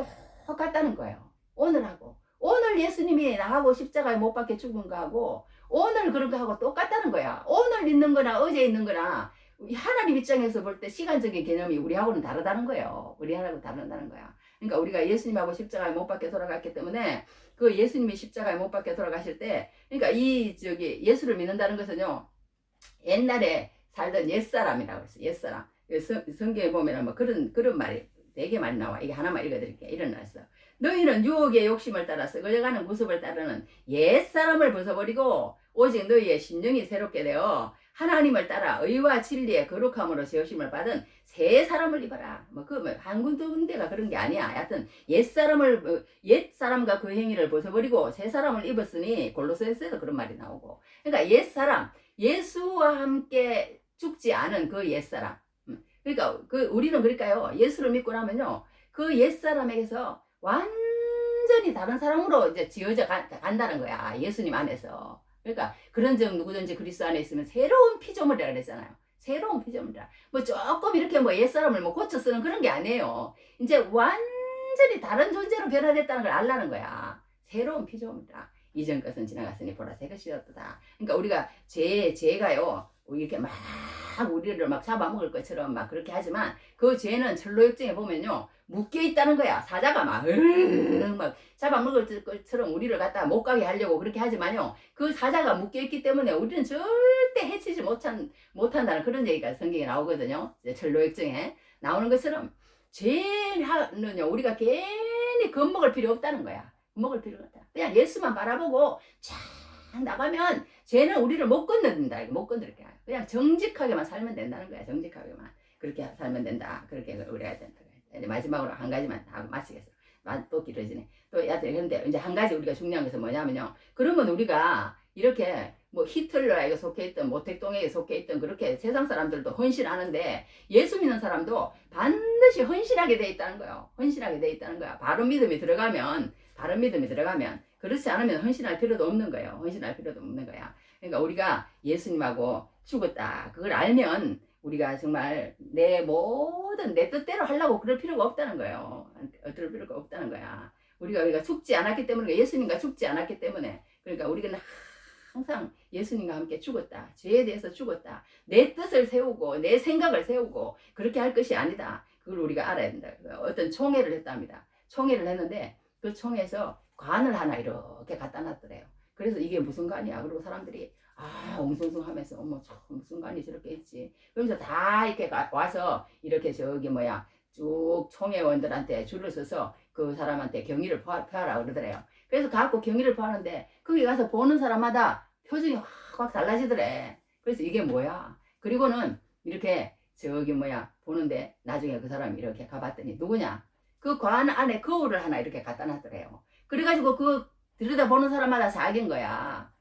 똑같다는 거예요. 오늘하고. 오늘 예수님이 나하고 십자가에 못 박혀 죽은 거하고 오늘 그런 거하고 똑같다는 거야. 오늘 있는 거나 어제 있는 거나 하나님 입장에서 볼 때 시간적인 개념이 우리하고는 다르다는 거예요. 우리하고 다르다는 거야. 그러니까 우리가 예수님하고 십자가에 못 박혀 돌아갔기 때문에 그 예수님이 십자가에 못 박혀 돌아가실 때 그러니까 예수를 믿는다는 것은요. 옛날에 살던 옛사람이라고 했어요. 옛사람. 성경에 보면 뭐 그런 말이 되게 많이 나와. 이게 하나만 읽어드릴게요. 일어났어. 너희는 유혹의 욕심을 따라 썩어져가는 구습을 따르는 옛사람을 벗어버리고 오직 너희의 심령이 새롭게 되어 하나님을 따라 의와 진리의 거룩함으로 세우심을 받은 새 사람을 입어라. 한 군데가 그런 게 아니야. 하여튼 옛사람과 그 행위를 벗어버리고 새 사람을 입었으니 골로새서에도 그런 말이 나오고. 그러니까 옛사람, 예수와 함께 죽지 않은 그 옛사람. 그러니까 우리는 그러니까요. 예수를 믿고 나면요. 그 옛사람에게서 완전히 다른 사람으로 이제 지어져 간다는 거야. 예수님 안에서. 그러니까 그런즉 누구든지 그리스도 안에 있으면 새로운 피조물이라 그랬잖아요. 새로운 피조물이라. 조금 이렇게 옛사람을 고쳐 쓰는 그런 게 아니에요. 이제 완전히 다른 존재로 변화됐다는 걸 알라는 거야. 새로운 피조물이라. 이전 것은 지나갔으니 보라 새 것이 되었다. 그러니까 우리가 죄가요. 이렇게 막 우리를 막 잡아먹을 것처럼 막 그렇게 하지만 그 죄는 철로역정에 보면요 묶여 있다는 거야. 사자가 막 잡아먹을 것처럼 우리를 갖다 못 가게 하려고 그렇게 하지만요 그 사자가 묶여 있기 때문에 우리는 절대 해치지 못한다는 그런 얘기가 성경에 나오거든요. 철로역정에 나오는 것처럼 죄는요 우리가 괜히 겁먹을 필요 없다는 거야. 겁먹을 필요가 없다. 그냥 예수만 바라보고 쫙 나가면 죄는 우리를 못 건드린다. 못 건드릴게. 그냥 정직하게만 살면 된다는 거야. 정직하게만. 그렇게 살면 된다. 그렇게 우리가 해야 된다. 이제 마지막으로 한 가지만 하고 마치겠어. 또 길어지네. 또 여하튼 그런데 이제 한 가지 우리가 중요한 것은 뭐냐면요. 그러면 우리가 이렇게 뭐 히틀러에게 속해 있던 모택동에게 속해 있던 그렇게 세상 사람들도 헌신하는데 예수 믿는 사람도 반드시 헌신하게 돼 있다는 거예요. 헌신하게 돼 있다는 거야. 바른 믿음이 들어가면 그렇지 않으면 헌신할 필요도 없는 거예요. 헌신할 필요도 없는 거야. 그러니까 우리가 예수님하고 죽었다. 그걸 알면 우리가 정말 내 모든 내 뜻대로 하려고 그럴 필요가 없다는 거예요. 그럴 필요가 없다는 거야. 우리가 죽지 않았기 때문에 예수님과 죽지 않았기 때문에 그러니까 우리는 항상 예수님과 함께 죽었다. 죄에 대해서 죽었다. 내 뜻을 세우고 내 생각을 세우고 그렇게 할 것이 아니다. 그걸 우리가 알아야 된다. 어떤 총회를 했답니다. 총회를 했는데 그 총회에서 관을 하나 이렇게 갖다 놨더래요. 그래서 이게 무슨 관이야? 그리고 사람들이 웅숭숭하면서 어머 참 무슨 관이 저렇게 있지. 그러면서 다 이렇게 와서 이렇게 저기 쭉 총회원들한테 줄을 서서 그 사람한테 경의를 표하라 그러더래요. 그래서 갖고 경의를 표하는데 거기 가서 보는 사람마다 표정이 확 달라지더래. 그래서 이게 뭐야? 그리고는 이렇게 보는데 나중에 그 사람이 이렇게 가봤더니 누구냐? 그 관 안에 거울을 하나 이렇게 갖다 놨더래요. 그래가지고 그 들여다보는 사람마다 자기인 거야.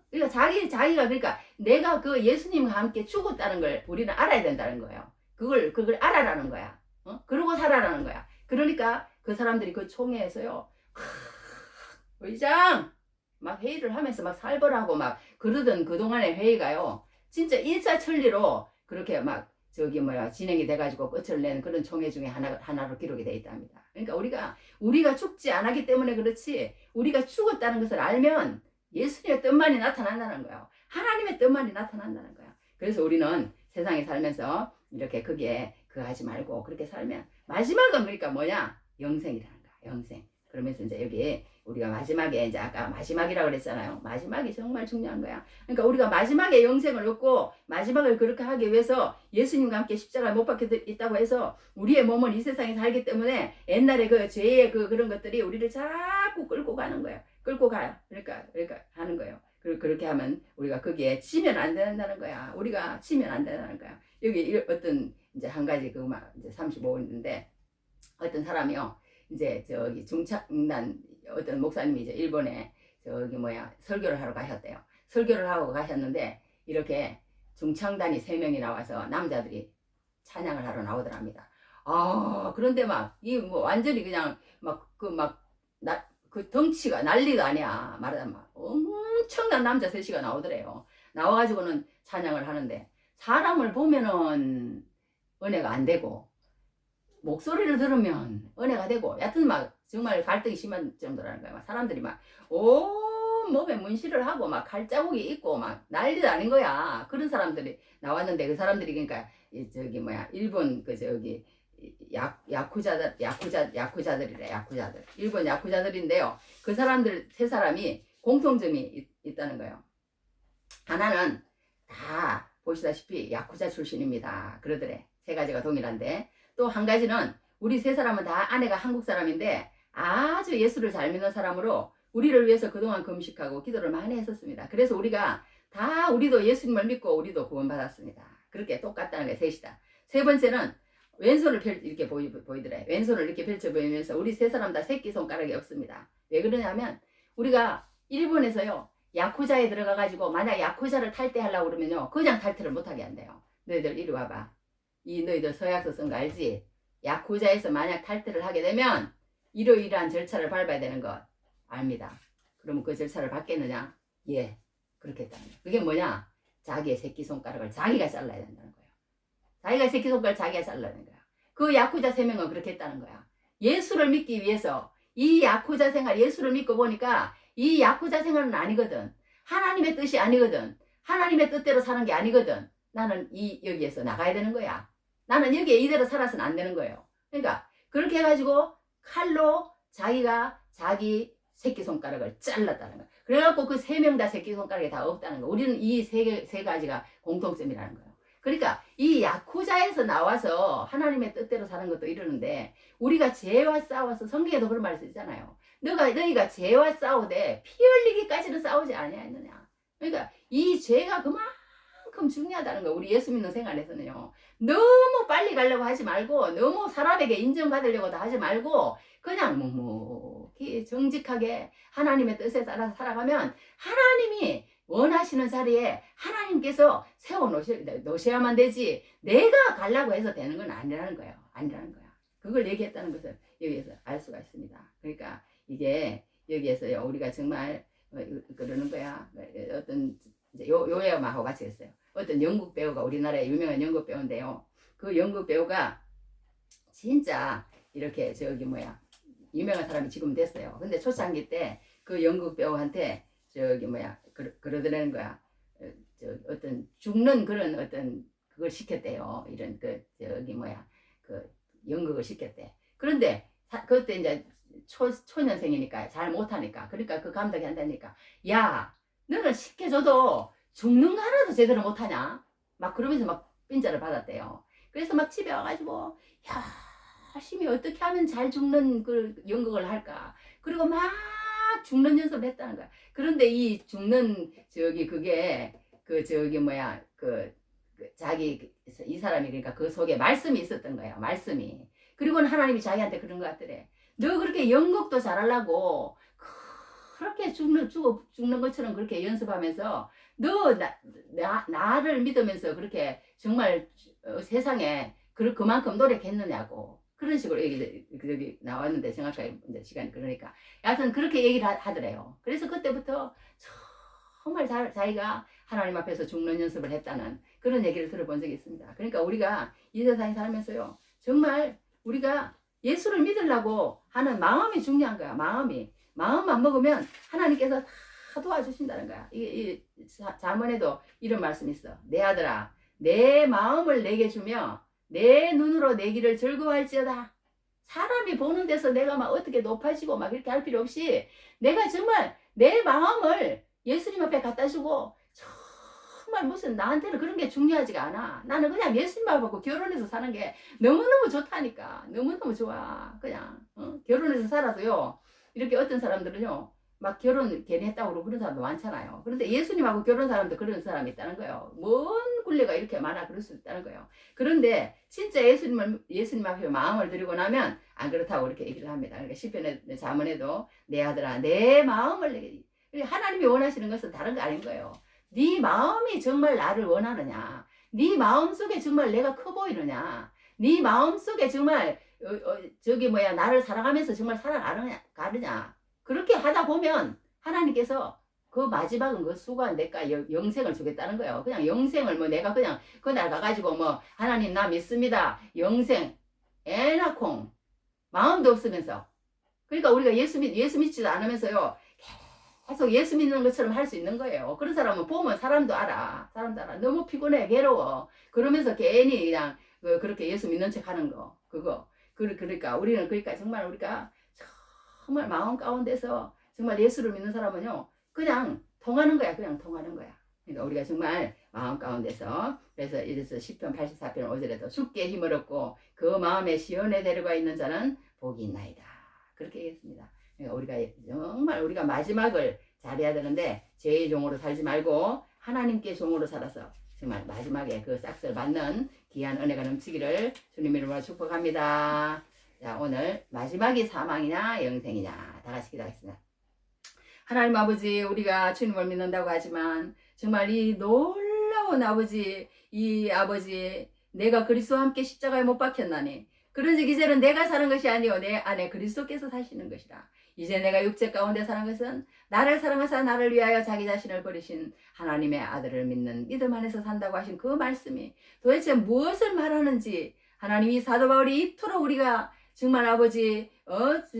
그러니까 자기가 그러니까 내가 그 예수님과 함께 죽었다는 걸 우리는 알아야 된다는 거예요. 그걸 알아라는 거야. 그러고 살아라는 거야. 그러니까 그 사람들이 그 총회에서요. 의장 막 회의를 하면서 막 살벌하고 막 그러던 그동안의 회의가요. 진짜 일사천리로 그렇게 막 진행이 돼가지고 끝을 낸 그런 총회 중에 하나로 기록이 돼 있답니다. 그러니까 우리가 죽지 않았기 때문에 그렇지 우리가 죽었다는 것을 알면 예수님의 뜻만이 나타난다는 거예요. 하나님의 뜻만이 나타난다는 거예요. 그래서 우리는 세상에 살면서 이렇게 그게 하지 말고 그렇게 살면 마지막은 그러니까 뭐냐? 영생이라는 거야. 영생. 그러면서 이제 여기 우리가 마지막에 이제 아까 마지막이라고 그랬잖아요. 마지막이 정말 중요한 거야. 그러니까 우리가 마지막에 영생을 얻고 마지막을 그렇게 하기 위해서 예수님과 함께 십자가에 못 박혀 있다고 해서 우리의 몸은 이 세상에 살기 때문에 옛날에 그 죄의 그런 것들이 우리를 자꾸 끌고 가는 거예요. 끌고 가요. 그러니까 하는 거예요. 그렇게 하면 우리가 거기에 치면 안 된다는 거야. 우리가 치면 안 된다는 거야. 여기 어떤 이제 한 가지 이제 35분인데 어떤 사람이요. 이제 중창단 어떤 목사님이 이제 일본에 설교를 하러 가셨대요. 설교를 하고 가셨는데 이렇게 중창단이 3명이 나와서 남자들이 찬양을 하러 나오더랍니다. 그런데 완전히 그냥 그 덩치가 난리가 아니야. 말하자면 엄청난 남자 3이가 나오더래요. 나와가지고는 찬양을 하는데 사람을 보면은 은혜가 안 되고 목소리를 들으면 은혜가 되고 여튼 정말 갈등이 심한 정도라는 거야. 사람들이 온 몸에 문신을 하고 칼자국이 있고 난리도 아닌 거야. 그런 사람들이 나왔는데 그 사람들이 그러니까 일본 야쿠자들이래. 일본 야쿠자들인데요. 그 사람들 3사람이 공통점이 있다는 거예요. 하나는 다 보시다시피 야쿠자 출신입니다. 그러더래. 3가지가 동일한데 또 한 가지는 우리 3사람은 다 아내가 한국 사람인데 아주 예수를 잘 믿는 사람으로 우리를 위해서 그동안 금식하고 기도를 많이 했었습니다. 그래서 우리도 예수님을 믿고 우리도 구원받았습니다. 그렇게 똑같다는 게 셋이다. 3번째는 왼손을 이렇게 보이더래. 왼손을 이렇게 펼쳐 보이면서 우리 3사람 다 새끼손가락이 없습니다. 왜 그러냐면 우리가 일본에서요. 야쿠자에 들어가가지고 만약 야쿠자를 탈퇴하려고 그러면요. 그냥 탈퇴를 못하게 한대요. 너희들 이리 와봐. 너희들 서약서 쓴 거 알지? 야쿠자에서 만약 탈퇴를 하게 되면 이러이러한 절차를 밟아야 되는 거 압니다. 그러면 그 절차를 밟겠느냐? 예. 그렇게 했다는 거예요. 그게 뭐냐? 자기의 새끼손가락을 자기가 잘라야 된다는 거예요. 자기가 새끼손가락을 자기가 잘라야 되는 거야. 그 야쿠자 3명은 그렇게 했다는 거야. 예수를 믿기 위해서 이 야쿠자 생활 예수를 믿고 보니까 이 야쿠자 생활은 아니거든. 하나님의 뜻이 아니거든. 하나님의 뜻대로 사는 게 아니거든. 나는 여기에서 나가야 되는 거야. 나는 여기에 이대로 살아서는 안 되는 거예요. 그러니까 그렇게 해가지고 칼로 자기가 자기 새끼손가락을 잘랐다는 거야. 그래갖고 그 3명 다 새끼손가락이 다 없다는 거야. 우리는 이 세 가지가 공통점이라는 거예요. 그러니까 이 야쿠자에서 나와서 하나님의 뜻대로 사는 것도 이러는데 우리가 죄와 싸워서 성경에도 그런 말을 쓰잖아요. 너희가 죄와 싸우되 피 흘리기까지는 싸우지 아니하느냐. 그러니까 이 죄가 그만큼 그만큼 중요하다는 거. 우리 예수 믿는 생활에서는요. 너무 빨리 가려고 하지 말고 너무 사람에게 인정받으려고 다 하지 말고 그냥 묵묵히 정직하게 하나님의 뜻에 따라 살아가면 하나님이 원하시는 자리에 하나님께서 세워놓으셔야만 되지 내가 가려고 해서 되는 건 아니라는 거예요. 아니라는 거야. 그걸 얘기했다는 것을 여기에서 알 수가 있습니다. 그러니까 이게 여기에서요 우리가 정말 그러는 거야. 어떤 요야마하고 같이 했어요. 어떤 영국 배우가 우리나라의 유명한 영국 배우인데요. 그 영국 배우가 진짜 이렇게 유명한 사람이 지금 됐어요. 근데 초창기 때 그 영국 배우한테 그러더라는 거야. 어떤 죽는 그런 어떤 그걸 시켰대요. 이런 그 연극을 시켰대. 그런데 그때 이제 초년생이니까 잘 못하니까 그러니까 그 감독이 한다니까 야 너는 시켜줘도 죽는 거 하나도 제대로 못하냐 막 그러면서 막 빈자를 받았대요. 그래서 막 집에 와가지고 야 열심히 어떻게 하면 잘 죽는 그 연극을 할까 그리고 막 죽는 연습을 했다는 거야. 그런데 이 죽는 그게 자기 이 사람이 그러니까 그 속에 말씀이 있었던 거예요. 말씀이. 그리고는 하나님이 자기한테 그런 것 같더래. 너 그렇게 연극도 잘하려고 그렇게 죽는 것처럼 그렇게 연습하면서 너 나를 믿으면서 그렇게 정말 세상에 그만큼 노력했느냐고 그런 식으로 여기 나왔는데 정확하게 이제 시간이 그러니까 여하튼 그렇게 얘기를 하더래요. 그래서 그때부터 정말 자기가 하나님 앞에서 죽는 연습을 했다는 그런 얘기를 들어본 적이 있습니다. 그러니까 우리가 이 세상에 살면서요 정말 우리가 예수를 믿으려고 하는 마음이 중요한 거야. 마음만 먹으면 하나님께서 다 도와주신다는 거야. 이 잠언에도 이런 말씀이 있어. 내 아들아 내 마음을 내게 주며 내 눈으로 내 길을 즐거워할지어다. 사람이 보는 데서 내가 막 어떻게 높아지고 막 이렇게 할 필요 없이 내가 정말 내 마음을 예수님 앞에 갖다 주고 정말 무슨 나한테는 그런 게 중요하지가 않아. 나는 그냥 예수님 앞하고 결혼해서 사는 게 너무너무 좋다니까. 너무너무 좋아. 그냥 결혼해서 살아도요. 이렇게 어떤 사람들은요. 막 결혼 괜히 했다고 그러고 그런 사람도 많잖아요. 그런데 예수님하고 결혼 사람도 그런 사람이 있다는 거예요. 뭔 굴레가 이렇게 많아 그럴 수 있다는 거예요. 그런데 진짜 예수님 앞에 마음을 드리고 나면 안 그렇다고 이렇게 얘기를 합니다. 그러니까 시편의 잠언에도 내 아들아 내 마음을 내게 하나님이 원하시는 것은 다른 거 아닌 거예요. 네 마음이 정말 나를 원하느냐 네 마음속에 정말 내가 커 보이느냐 네 마음속에 정말 나를 사랑하면서 정말 살아가느냐 그렇게 하다 보면 하나님께서 그 마지막은 그 수고한 내가 영생을 주겠다는 거예요. 그냥 영생을 내가 그냥 그날 가가지고 하나님 나 믿습니다. 영생 애나콩 마음도 없으면서 그러니까 우리가 예수 믿지도 않으면서요. 계속 예수 믿는 것처럼 할 수 있는 거예요. 그런 사람은 보면 사람도 알아. 너무 피곤해 괴로워. 그러면서 괜히 그냥 그렇게 예수 믿는 척 하는 거 그러니까 우리는 정말 우리가 정말 마음 가운데서 정말 예수를 믿는 사람은요 그냥 통하는 거야. 그러니까 우리가 정말 마음 가운데서 그래서 이래서 시편 84편 5절에도 주께 힘을 얻고 그 마음에 시온에 데려가 있는 자는 복이 있나이다 그렇게 얘기했습니다. 그러니까 우리가 마지막을 잘해야 되는데 죄의 종으로 살지 말고 하나님께 종으로 살아서 정말 마지막에 그 싹스를 받는 귀한 은혜가 넘치기를 주님 이름으로 축복합니다. 자, 오늘 마지막이 사망이냐 영생이냐 다 같이 기도하겠습니다. 하나님 아버지 우리가 주님을 믿는다고 하지만 정말 이 놀라운 아버지 이 아버지 내가 그리스도와 함께 십자가에 못 박혔나니 그런즉 이제는 내가 사는 것이 아니요 내 안에 그리스도께서 사시는 것이라. 이제 내가 육체 가운데 사는 것은 나를 사랑하사 나를 위하여 자기 자신을 버리신 하나님의 아들을 믿는 믿음 안에서 산다고 하신 그 말씀이 도대체 무엇을 말하는지 하나님이 사도 바울이 이토록 우리가 정말 아버지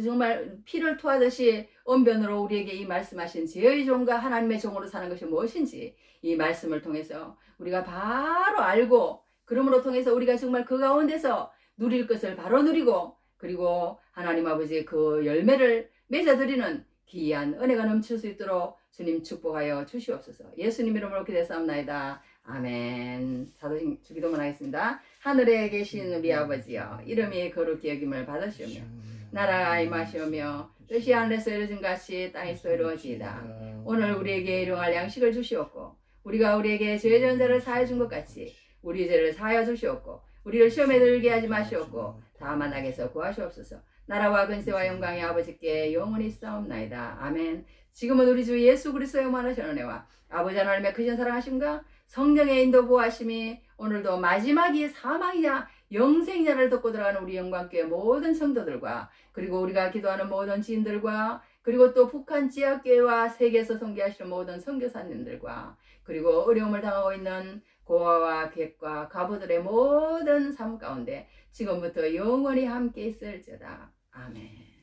정말 피를 토하듯이 언변으로 우리에게 이 말씀하신 죄의 종과 하나님의 종으로 사는 것이 무엇인지 이 말씀을 통해서 우리가 바로 알고 그러므로 통해서 우리가 정말 그 가운데서 누릴 것을 바로 누리고 그리고 하나님 아버지 그 열매를 맺어드리는 귀한 은혜가 넘칠 수 있도록 주님 축복하여 주시옵소서. 예수님 이름으로 기도했사옵나이다. 아멘. 사도신 주기도문 하겠습니다. 하늘에 계신 우리 아버지여 이름이 거룩히 여김을 받으시오며 나라가 임하시오며 뜻이 하늘에서 이루어진 같이 땅에서 이루어지이다. 오늘 우리에게 일용할 양식을 주시옵고 우리가 우리에게 죄 지은 자를 사하여 준 것 같이 우리 죄를 사하여 주시옵고 우리를 시험에 들게 하지 마시옵고 다만 악에서 구하시옵소서. 나라와 근세와 영광의 아버지께 영원히 싸움나이다. 아멘. 지금은 우리 주 예수 그리스도의 만하신 은혜와 아버지 하나님의 크신 사랑하심과 성령의 인도 보호하심이 오늘도 마지막이 사망이냐 영생자를 돕고 들어가는 우리 영광교회 모든 성도들과 그리고 우리가 기도하는 모든 지인들과 그리고 또 북한 지역교회와 세계에서 선교하시는 모든 선교사님들과 그리고 어려움을 당하고 있는 고아와 객과 가부들의 모든 삶 가운데 지금부터 영원히 함께 있을지어다. 아멘.